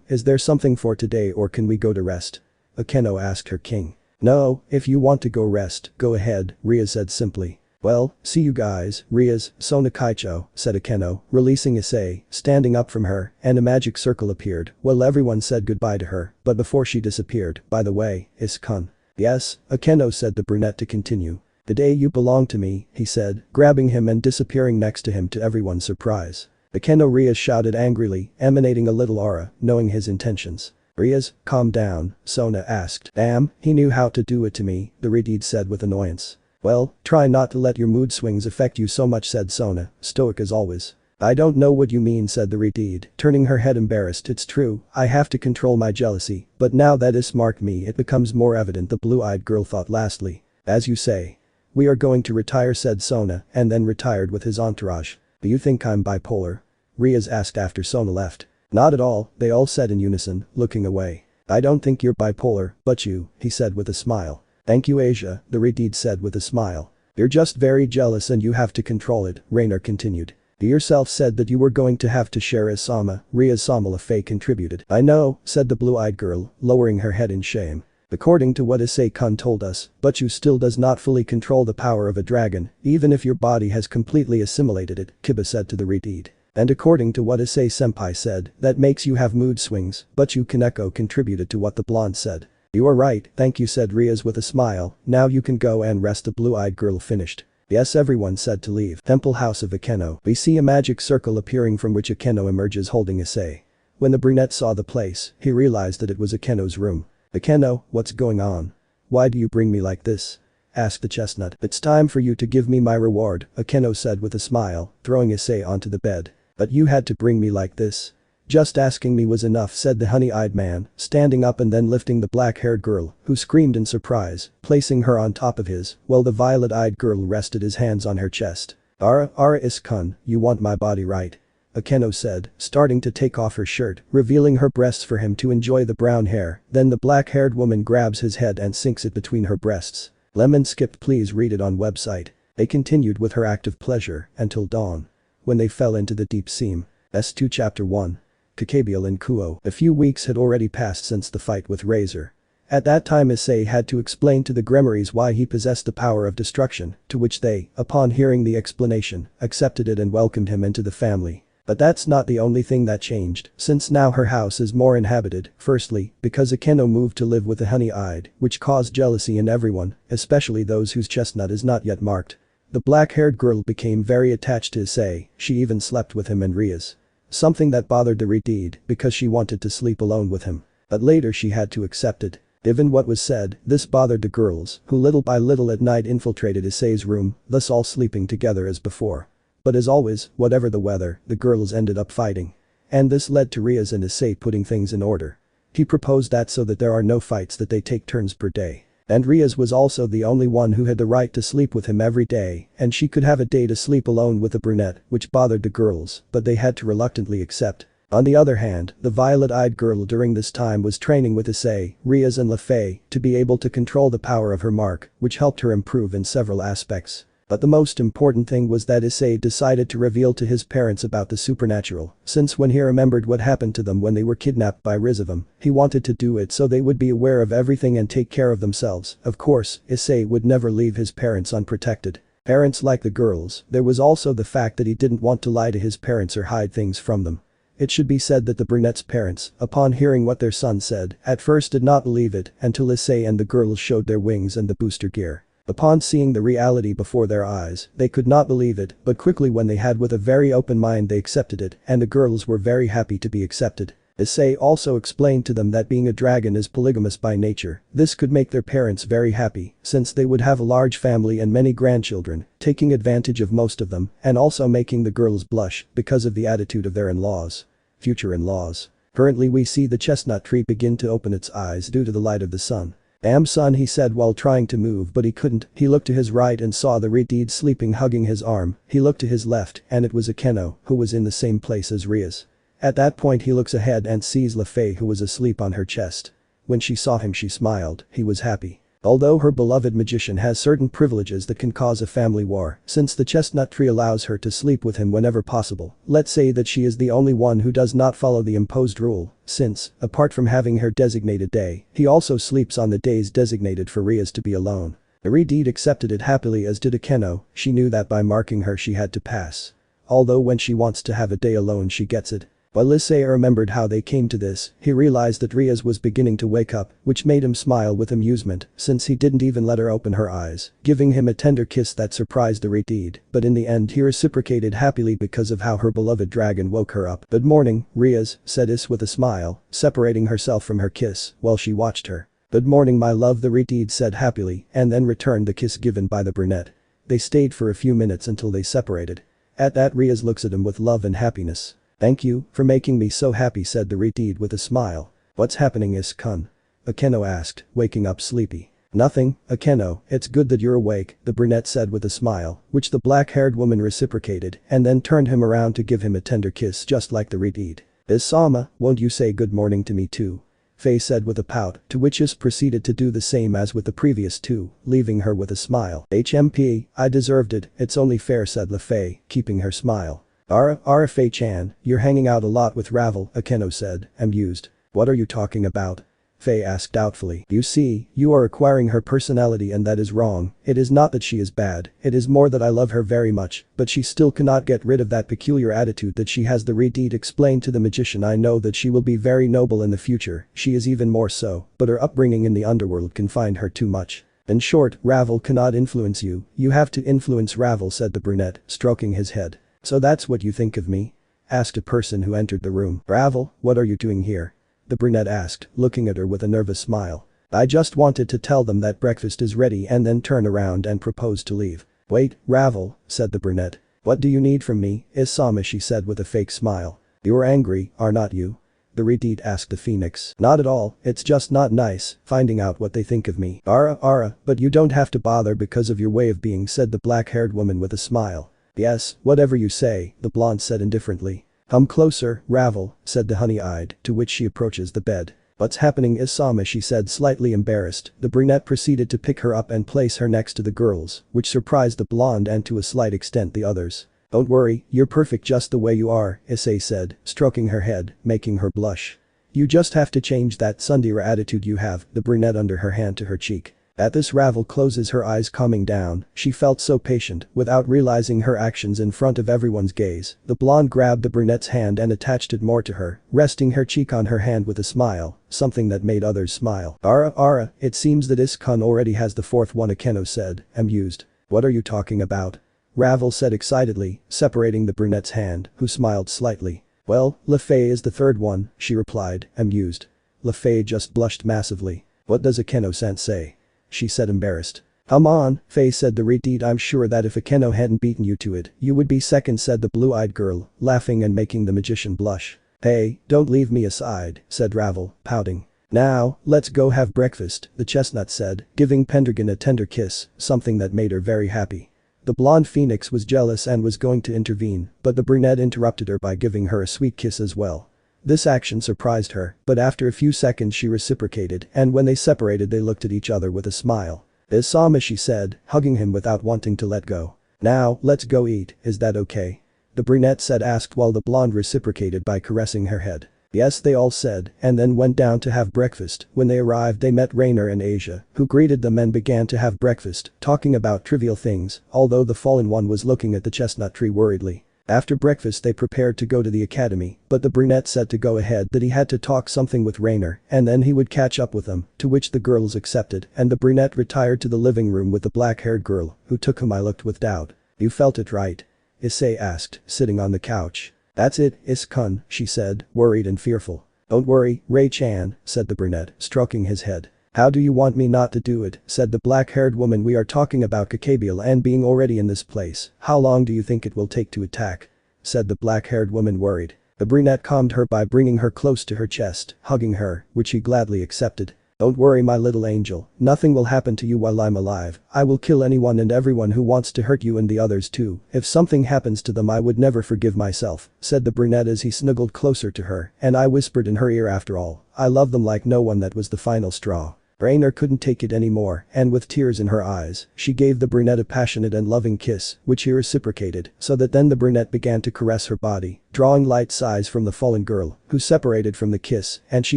is there something for today or can we go to rest? Akeno asked her king. No, if you want to go rest, go ahead, Rias said simply. Well, see you guys, Rias, Sona Kaicho, said Akeno, releasing Issei, standing up from her, and a magic circle appeared. Well, everyone said goodbye to her, but before she disappeared, by the way, Is-kun. Yes, Akeno, said the brunette to continue. The day you belong to me, he said, grabbing him and disappearing next to him to everyone's surprise. Akeno, Rias shouted angrily, emanating a little aura, knowing his intentions. Rias, calm down, Sona asked. Damn, he knew how to do it to me, the Redeed said with annoyance. Well, try not to let your mood swings affect you so much, said Sona, stoic as always. I don't know what you mean, said the Redeed, turning her head embarrassed. It's true, I have to control my jealousy, but now that Is marked me it becomes more evident, the blue-eyed girl thought lastly. As you say. We are going to retire, said Sona, and then retired with his entourage. Do you think I'm bipolar? Rias asked after Sona left. Not at all, they all said in unison, looking away. I don't think you're bipolar, but you, he said with a smile. Thank you, Asia, the Redeed said with a smile. You're just very jealous and you have to control it, Rainer continued. You yourself said that you were going to have to share Isama, Rias-sama, Lafay contributed. I know, said the blue-eyed girl, lowering her head in shame. According to what Issei-kun told us, but you still does not fully control the power of a dragon, even if your body has completely assimilated it, Kiba said to the redeed. And according to what Issei-senpai said, that makes you have mood swings, but you Kaneko contributed to what the blonde said. You are right, thank you said Rias with a smile, now you can go and rest. The blue-eyed girl finished. Yes, everyone said to leave. Temple House of Akeno. We see a magic circle appearing from which Akeno emerges holding Issei. When the brunette saw the place, he realized that it was Akeno's room. Akeno, what's going on? Why do you bring me like this? Asked the chestnut. It's time for you to give me my reward, Akeno said with a smile, throwing Issei onto the bed. But you had to bring me like this. Just asking me was enough said the honey-eyed man, standing up and then lifting the black-haired girl, who screamed in surprise, placing her on top of his, while the violet-eyed girl rested his hands on her chest. Ara Is-kun, you want my body right? Akeno said, starting to take off her shirt, revealing her breasts for him to enjoy the brown hair, then the black-haired woman grabs his head and sinks it between her breasts. Lemon skipped please read it on website. They continued with her act of pleasure, until dawn. When they fell into the deep seam. S2 Chapter 1. Kakabiel and Kuo. A few weeks had already passed since the fight with Razor. At that time Issei had to explain to the Grimoires why he possessed the power of destruction, to which they, upon hearing the explanation, accepted it and welcomed him into the family. But that's not the only thing that changed, since now her house is more inhabited, firstly, because Akeno moved to live with the honey-eyed, which caused jealousy in everyone, especially those whose chestnut is not yet marked. The black-haired girl became very attached to Issei, she even slept with him and Rias. Something that bothered the redeed, because she wanted to sleep alone with him. But later she had to accept it. Given what was said, this bothered the girls, who little by little at night infiltrated Issei's room, thus all sleeping together as before. But as always, whatever the weather, the girls ended up fighting. And this led to Rias and Issei putting things in order. He proposed that so that there are no fights that they take turns per day. And Rias was also the only one who had the right to sleep with him every day, and she could have a day to sleep alone with the brunette, which bothered the girls, but they had to reluctantly accept. On the other hand, the violet-eyed girl during this time was training with Issei, Rias and LeFei to be able to control the power of her mark, which helped her improve in several aspects. But the most important thing was that Issei decided to reveal to his parents about the supernatural, since when he remembered what happened to them when they were kidnapped by Rizavam, he wanted to do it so they would be aware of everything and take care of themselves. Of course, Issei would never leave his parents unprotected. Parents like the girls, there was also the fact that he didn't want to lie to his parents or hide things from them. It should be said that the brunette's parents, upon hearing what their son said, at first did not believe it until Issei and the girls showed their wings and the booster gear. Upon seeing the reality before their eyes, they could not believe it, but quickly when they had with a very open mind they accepted it, and the girls were very happy to be accepted. Issei also explained to them that being a dragon is polygamous by nature. This could make their parents very happy, since they would have a large family and many grandchildren, taking advantage of most of them, and also making the girls blush because of the attitude of their in-laws. Future in-laws. Currently we see the chestnut tree begin to open its eyes due to the light of the sun. Damn son, he said while trying to move, but he couldn't. He looked to his right and saw the redeed sleeping hugging his arm. He looked to his left and it was Akeno, who was in the same place as Rias. At that point he looks ahead and sees LeFei, who was asleep on her chest. When she saw him she smiled, he was happy. Although her beloved magician has certain privileges that can cause a family war, since the chestnut tree allows her to sleep with him whenever possible, let's say that she is the only one who does not follow the imposed rule, since, apart from having her designated day, he also sleeps on the days designated for Rias to be alone. The redeed accepted it happily, as did Akeno. She knew that by marking her she had to pass. Although when she wants to have a day alone she gets it. While Issei remembered how they came to this, he realized that Rias was beginning to wake up, which made him smile with amusement, since he didn't even let her open her eyes, giving him a tender kiss that surprised the redeed, but in the end he reciprocated happily because of how her beloved dragon woke her up. "Good morning, Rias," said Is with a smile, separating herself from her kiss, while she watched her. "Good morning my love," the redeed said happily, and then returned the kiss given by the brunette. They stayed for a few minutes until they separated. At that Rias looks at him with love and happiness. "Thank you for making me so happy," said the redeed with a smile. "What's happening, Is-kun?" Akeno asked, waking up sleepy. "Nothing, Akeno, it's good that you're awake," the brunette said with a smile, which the black-haired woman reciprocated and then turned him around to give him a tender kiss just like the redeed. "Is-sama, won't you say good morning to me too?" Faye said with a pout, to which Is proceeded to do the same as with the previous two, leaving her with a smile. "HMP, I deserved it, it's only fair," said LeFei, keeping her smile. Faye-chan, you're hanging out a lot with Ravel," Akeno said, amused. "What are you talking about?" Faye asked doubtfully. You see, you are acquiring her personality and that is wrong. It is not that she is bad, it is more that I love her very much, but she still cannot get rid of that peculiar attitude that she has. The Redeed explained to the magician. I know that she will be very noble in the future, she is even more so, but her upbringing in the underworld confined her too much. In short, Ravel cannot influence you, you have to influence Ravel, said the brunette, stroking his head. So that's what you think of me? Asked a person who entered the room. Ravel, what are you doing here? The brunette asked, looking at her with a nervous smile. I just wanted to tell them that breakfast is ready and then turn around and propose to leave. Wait, Ravel, said the brunette. What do you need from me, Isama, she said with a fake smile. You're angry, are not you? The Redeed asked the phoenix. Not at all, it's just not nice, finding out what they think of me. Ara, but you don't have to bother because of your way of being, said the black-haired woman with a smile. Yes, whatever you say, the blonde said indifferently. Come closer, Ravel, said the honey-eyed, to which she approaches the bed. What's happening, Isama, she said, slightly embarrassed. The brunette proceeded to pick her up and place her next to the girls, which surprised the blonde and to a slight extent the others. Don't worry, you're perfect just the way you are, Issei said, stroking her head, making her blush. You just have to change that tsundere attitude you have, the brunette under her hand to her cheek. At this, Ravel closes her eyes, calming down. She felt so patient, without realizing her actions in front of everyone's gaze. The blonde grabbed the brunette's hand and attached it more to her, resting her cheek on her hand with a smile, something that made others smile. Ara, it seems that Iskun already has the fourth one, Akeno said, amused. What are you talking about? Ravel said excitedly, separating the brunette's hand, who smiled slightly. Well, LaFay is the third one, she replied, amused. LaFay just blushed massively. What does Akeno-san say? She said, embarrassed. Come on, Faye, said the Redeed. I'm sure that if Akeno hadn't beaten you to it, you would be second, said the blue-eyed girl, laughing and making the magician blush. Hey, don't leave me aside, said Ravel, pouting. Now, let's go have breakfast, the chestnut said, giving Pendragon a tender kiss, something that made her very happy. The blonde phoenix was jealous and was going to intervene, but the brunette interrupted her by giving her a sweet kiss as well. This action surprised her, but after a few seconds she reciprocated, and when they separated they looked at each other with a smile. Isama, she said, hugging him without wanting to let go. Now, let's go eat, is that okay? The brunette said, asked, while the blonde reciprocated by caressing her head. Yes, they all said, and then went down to have breakfast. When they arrived they met Rainer and Asia, who greeted them and began to have breakfast, talking about trivial things, although the fallen one was looking at the chestnut tree worriedly. After breakfast they prepared to go to the academy, but the brunette said to go ahead, that he had to talk something with Rainer, and then he would catch up with them, to which the girls accepted, and the brunette retired to the living room with the black-haired girl, who took him. I looked with doubt. You felt it, right? Issei asked, sitting on the couch. That's it, Iskun, she said, worried and fearful. Don't worry, Ray-chan, said the brunette, stroking his head. How do you want me not to do it, said the black-haired woman. We are talking about Kakabiel and being already in this place. How long do you think it will take to attack? Said the black-haired woman, worried. The brunette calmed her by bringing her close to her chest, hugging her, which he gladly accepted. Don't worry, my little angel, nothing will happen to you while I'm alive. I will kill anyone and everyone who wants to hurt you and the others too. If something happens to them I would never forgive myself, said the brunette as he snuggled closer to her, and I whispered in her ear, after all, I love them like no one. That was the final straw. Rainer couldn't take it anymore, and with tears in her eyes, she gave the brunette a passionate and loving kiss, which he reciprocated, so that then the brunette began to caress her body, drawing light sighs from the fallen girl, who separated from the kiss, and she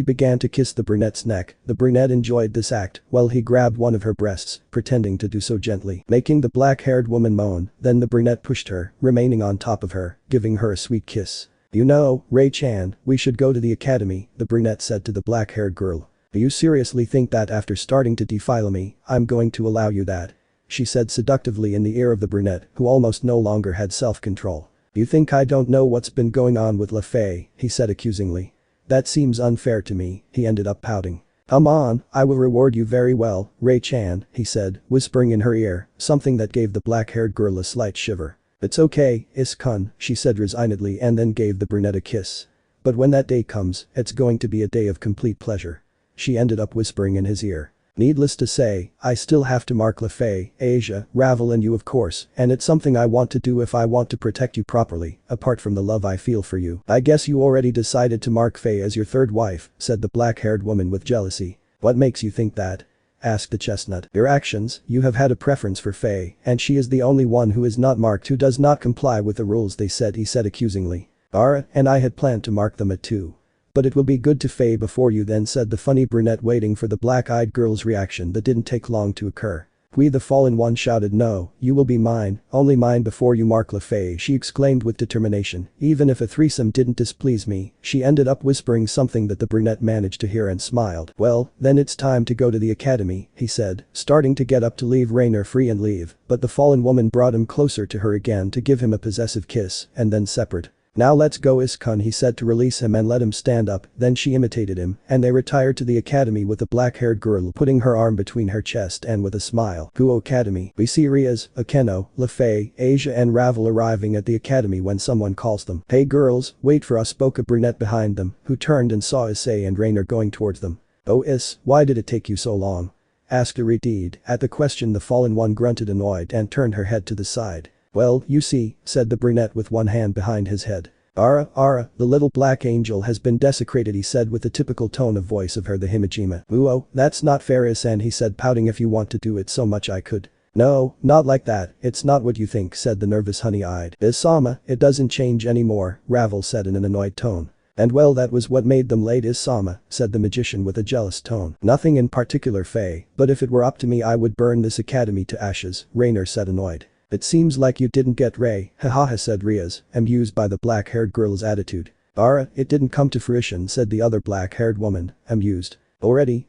began to kiss the brunette's neck. The brunette enjoyed this act, while he grabbed one of her breasts, pretending to do so gently, making the black-haired woman moan. Then the brunette pushed her, remaining on top of her, giving her a sweet kiss. You know, Ray-chan, we should go to the academy, the brunette said to the black-haired girl. Do you seriously think that after starting to defile me, I'm going to allow you that? She said seductively in the ear of the brunette, who almost no longer had self-control. You think I don't know what's been going on with LaFay, he said accusingly. That seems unfair to me, he ended up pouting. Come on, I will reward you very well, Ray-chan, he said, whispering in her ear, something that gave the black-haired girl a slight shiver. It's okay, Iskun, she said resignedly, and then gave the brunette a kiss. But when that day comes, it's going to be a day of complete pleasure. She ended up whispering in his ear. Needless to say, I still have to mark LaFay, Asia, Ravel and you of course, and it's something I want to do if I want to protect you properly, apart from the love I feel for you. I guess you already decided to mark Faye as your third wife, said the black-haired woman with jealousy. What makes you think that? Asked the chestnut. Your actions, you have had a preference for Faye, and she is the only one who is not marked who does not comply with the rules they set, he said accusingly. And I had planned to mark them at 2. But it will be good to fay before you then, said the funny brunette, waiting for the black-eyed girl's reaction that didn't take long to occur. We the fallen one shouted, no, you will be mine, only mine before you Mark Le Fay, she exclaimed with determination. Even if a threesome didn't displease me, she ended up whispering something that the brunette managed to hear and smiled. Well, then it's time to go to the academy, he said, starting to get up to leave Rainer free and leave, but the fallen woman brought him closer to her again to give him a possessive kiss, and then separate. Now let's go Iskun, he said to release him and let him stand up, then she imitated him, and they retired to the academy with the black-haired girl putting her arm between her chest and with a smile. Guo Academy. We see Rias, Akeno, Le Fay, Asia and Ravel arriving at the academy when someone calls them. Hey girls, wait for us, spoke a brunette behind them, who turned and saw Issei and Rainer going towards them. Oh why did it take you so long? Asked Aridid. At the question the fallen one grunted annoyed and turned her head to the side. Well, you see, said the brunette with one hand behind his head. Ara, the little black angel has been desecrated, he said with the typical tone of voice of her the Himajima. Uo, that's not fair Isan, he said pouting, if you want to do it so much I could. No, not like that, it's not what you think, said the nervous honey-eyed. Isama, it doesn't change anymore, Ravel said in an annoyed tone. And well, that was what made them late Isama, said the magician with a jealous tone. Nothing in particular Faye, but if it were up to me I would burn this academy to ashes, Rainer said annoyed. It seems like you didn't get Ray, hahaha said Rias, amused by the black-haired girl's attitude. Ara, it didn't come to fruition, said the other black-haired woman, amused. Already,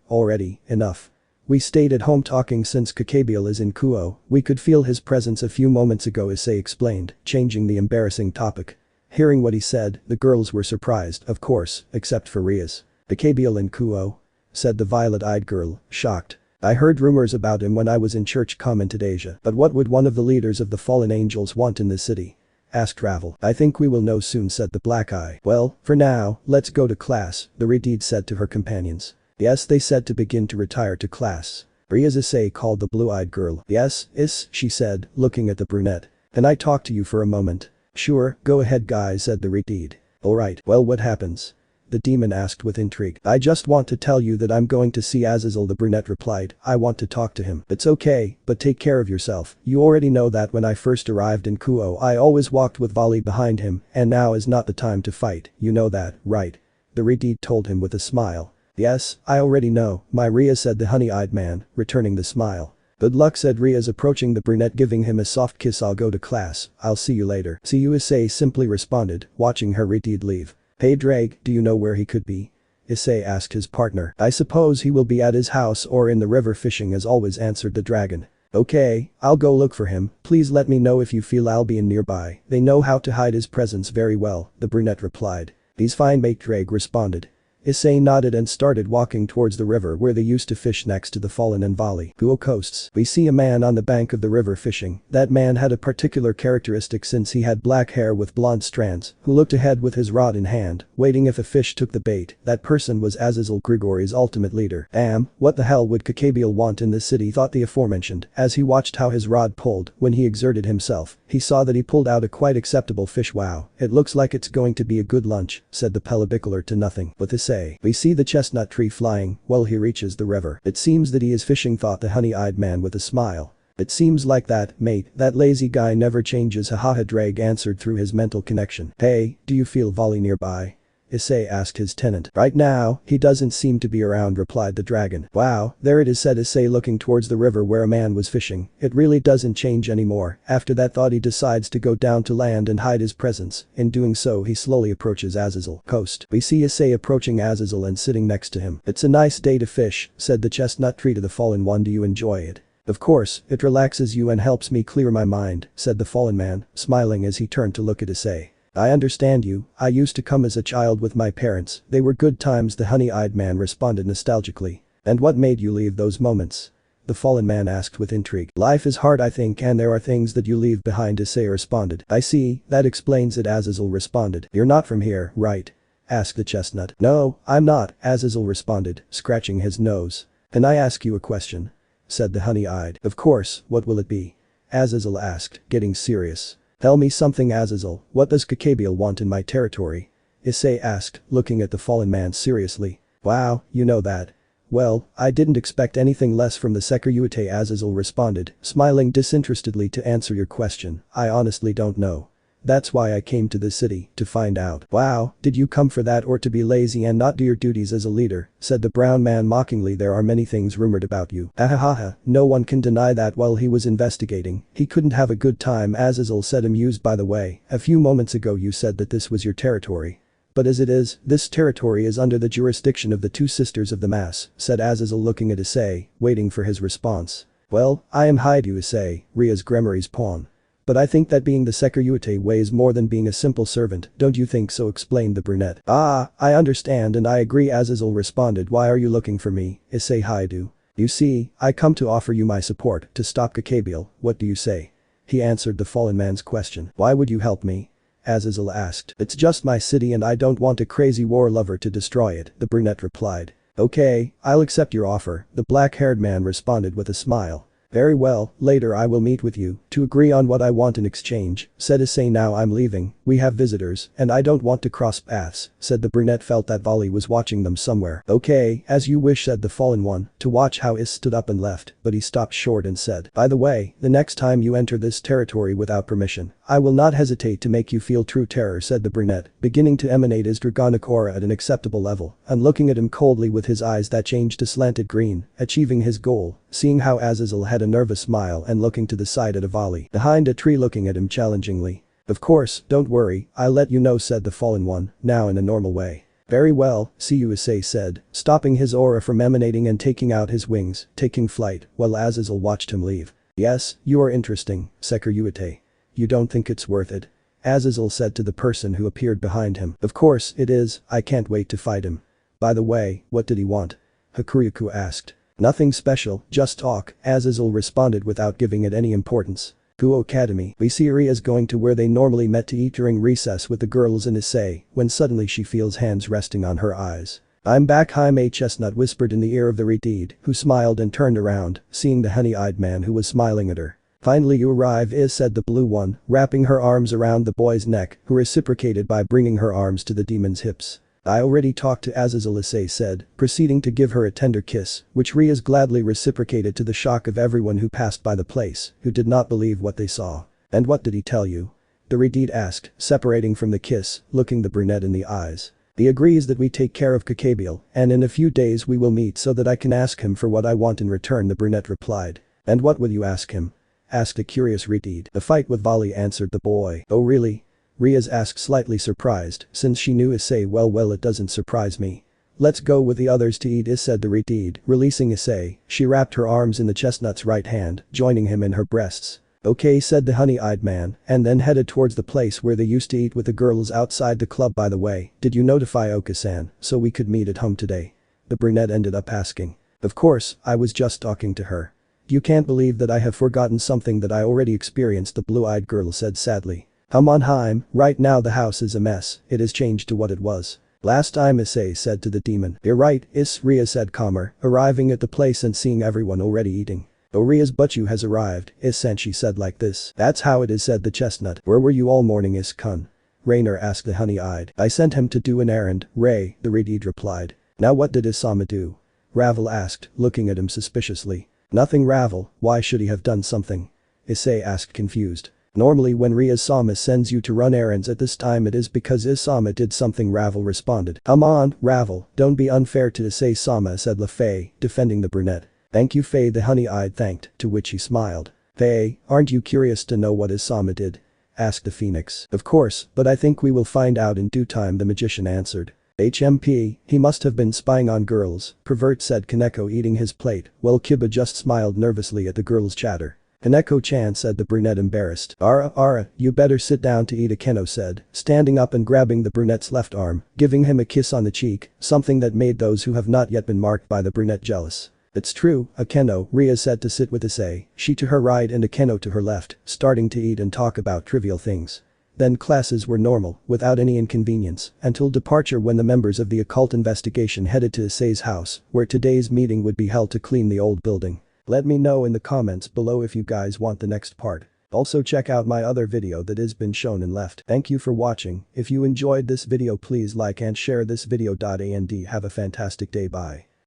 enough. We stayed at home talking since Kakabiel is in Kuo, we could feel his presence a few moments ago, Issei explained, changing the embarrassing topic. Hearing what he said, the girls were surprised, of course, except for Rias. Kakabiel in Kuo? Said the violet-eyed girl, shocked. I heard rumors about him when I was in church, commented Asia. But what would one of the leaders of the fallen angels want in this city? Asked Ravel. I think we will know soon, said the black eye. Well, for now, let's go to class, the Redid said to her companions. Yes, they said to begin to retire to class. Rias Issei called the blue-eyed girl. Yes, she said, looking at the brunette. Can I talk to you for a moment? Sure, go ahead guys, said the Redid. Alright, well what happens? The demon asked with intrigue. I just want to tell you that I'm going to see Azazel, the brunette replied. I want to talk to him. It's okay, but take care of yourself. You already know that when I first arrived in Kuo I always walked with Vali behind him, and now is not the time to fight, you know that, right? The Redid told him with a smile. Yes, I already know, my Ria, said the honey-eyed man, returning the smile. Good luck, said Rias, approaching the brunette, giving him a soft kiss. I'll go to class, I'll see you later. See you, Issei simply responded, watching her Redid leave. Hey Drake, do you know where he could be? Issei asked his partner. I suppose he will be at his house or in the river fishing as always, answered the dragon. Okay, I'll go look for him, please let me know if you feel I'll be in nearby. They know how to hide his presence very well, the brunette replied. He's fine, mate, Drake responded. Issei nodded and started walking towards the river where they used to fish next to the fallen and Vali. Guo coasts. We see a man on the bank of the river fishing. That man had a particular characteristic since he had black hair with blonde strands, who looked ahead with his rod in hand, waiting if a fish took the bait. That person was Azazel, Grigori's ultimate leader. What the hell would Kakabiel want in this city, thought the aforementioned, as he watched how his rod pulled. When he exerted himself, he saw that he pulled out a quite acceptable fish. Wow, it looks like it's going to be a good lunch, said the pelabicular to nothing. With Issei. We see the chestnut tree flying while he reaches the river. It seems that he is fishing, thought the honey-eyed man with a smile. It seems like that, mate, that lazy guy never changes, hahaha, Drake answered through his mental connection. Hey, do you feel Vali nearby? Issei asked his tenant. Right now, he doesn't seem to be around, replied the dragon. Wow, there it is, said Issei looking towards the river where a man was fishing. It really doesn't change anymore. After that thought he decides to go down to land and hide his presence. In doing so he slowly approaches Azazel. Coast. We see Issei approaching Azazel and sitting next to him. It's a nice day to fish, said the chestnut tree to the fallen one. Do you enjoy it? Of course, it relaxes you and helps me clear my mind, said the fallen man, smiling as he turned to look at Issei. I understand you, I used to come as a child with my parents, they were good times, the honey-eyed man responded nostalgically. And what made you leave those moments? The fallen man asked with intrigue. Life is hard, I think, and there are things that you leave behind, Issei responded. I see, that explains it, Azazel responded. You're not from here, right? Asked the chestnut. No, I'm not, Azazel responded, scratching his nose. Can I ask you a question? Said the honey-eyed. Of course, what will it be? Azazel asked, getting serious. Tell me something, Azazel, what does Kakabiel want in my territory? Issei asked, looking at the fallen man seriously. Wow, you know that. Well, I didn't expect anything less from the Sekiryuite, Azazel responded, smiling disinterestedly. To answer your question, I honestly don't know. That's why I came to this city, to find out. Wow, did you come for that or to be lazy and not do your duties as a leader, said the brown man mockingly. There are many things rumored about you. Ahahaha, no one can deny that. While he was investigating, he couldn't have a good time. Azazel said, amused. By the way, a few moments ago you said that this was your territory. But as it is, this territory is under the jurisdiction of the two sisters of the mass, said Azazel, looking at Issei, waiting for his response. Well, I am Haidu Issei, Rias Gremory's pawn. But I think that being the securite weighs more than being a simple servant, don't you think so, explained the brunette. Ah, I understand and I agree, Azazel responded. Why are you looking for me, Issei Haidu? You see, I come to offer you my support to stop Kakabiel, what do you say? He answered the fallen man's question. Why would you help me? Azazel asked. It's just my city and I don't want a crazy war lover to destroy it, the brunette replied. Okay, I'll accept your offer, the black-haired man responded with a smile. Very well, later I will meet with you to agree on what I want in exchange, said Issei. Now I'm leaving, we have visitors and I don't want to cross paths, said the brunette. Felt that Volley was watching them somewhere. Okay, as you wish, said the fallen one, to watch how Is stood up and left, but he stopped short and said, by the way, the next time you enter this territory without permission, I will not hesitate to make you feel true terror, said the brunette, beginning to emanate his dragonic aura at an acceptable level, and looking at him coldly with his eyes that changed to slanted green, achieving his goal, seeing how Azazel had a nervous smile and looking to the side at a Volley behind a tree looking at him challengingly. Of course, don't worry, I'll let you know, said the fallen one, now in a normal way. Very well, see you, Issei said, stopping his aura from emanating and taking out his wings, taking flight, while Azazel watched him leave. Yes, you are interesting, Securite. You don't think it's worth it? Azazel said to the person who appeared behind him. Of course it is, I can't wait to fight him. By the way, what did he want? Hakuryuku asked. Nothing special, just talk, Azazel responded without giving it any importance. Guo Academy. Issei is going to where they normally met to eat during recess with the girls and Issei, when suddenly she feels hands resting on her eyes. I'm back, Jaime Chestnut whispered in the ear of the Redeed, who smiled and turned around, seeing the honey-eyed man who was smiling at her. Finally you arrive, Is, said the blue one, wrapping her arms around the boy's neck, who reciprocated by bringing her arms to the demon's hips. I already talked to Azazel, Issei said, proceeding to give her a tender kiss, which Rias gladly reciprocated to the shock of everyone who passed by the place, who did not believe what they saw. And what did he tell you? The Redeed asked, separating from the kiss, looking the brunette in the eyes. He agrees that we take care of Kakabiel, and in a few days we will meet so that I can ask him for what I want in return, the brunette replied. And what will you ask him? Asked a curious Redeed. The fight with Volley, answered the boy. Oh really? Rias asked, slightly surprised, since she knew Issei well. It doesn't surprise me. Let's go with the others to eat, said the Redeed, releasing Issei. She wrapped her arms in the chestnut's right hand, joining him in her breasts. Okay, said the honey-eyed man, and then headed towards the place where they used to eat with the girls outside the club. By the way, did you notify Oka-san, so we could meet at home today? The brunette ended up asking. Of course, I was just talking to her. You can't believe that I have forgotten something that I already experienced, the blue-eyed girl said sadly. Come on, Haim, right now the house is a mess, it has changed to what it was. Last time, Issei said to the demon. You're right, Rias said calmer, arriving at the place and seeing everyone already eating. Oh, Rias, but you has arrived, and she said like this. That's how it is, said the chestnut. Where were you all morning, kun? Rainer asked the honey-eyed. I sent him to do an errand, Ray, the Redeed replied. Now what did Isama do? Ravel asked, looking at him suspiciously. Nothing, Ravel, why should he have done something? Issei asked, confused. Normally when Rias-sama sends you to run errands at this time it is because Isama did something, Ravel responded. Come on, Ravel, don't be unfair to Issei-sama, said LaFay, defending the brunette. Thank you, Faye, the honey-eyed thanked, to which he smiled. Faye, aren't you curious to know what Isama did? Asked the phoenix. Of course, but I think we will find out in due time, the magician answered. HMP, he must have been spying on girls, pervert, said Kaneko, eating his plate, while Kiba just smiled nervously at the girl's chatter. Kaneko-chan, said the brunette, embarrassed. Ara, you better sit down to eat, Akeno said, standing up and grabbing the brunette's left arm, giving him a kiss on the cheek, something that made those who have not yet been marked by the brunette jealous. It's true, Akeno, Ria said to sit with Issei, she to her right and Akeno to her left, starting to eat and talk about trivial things. Then classes were normal, without any inconvenience, until departure when the members of the occult investigation headed to Issei's house, where today's meeting would be held to clean the old building. Let me know in the comments below if you guys want the next part. Also check out my other video that has been shown and left. Thank you for watching. If you enjoyed this video please like and share this video. And have a fantastic day. Bye.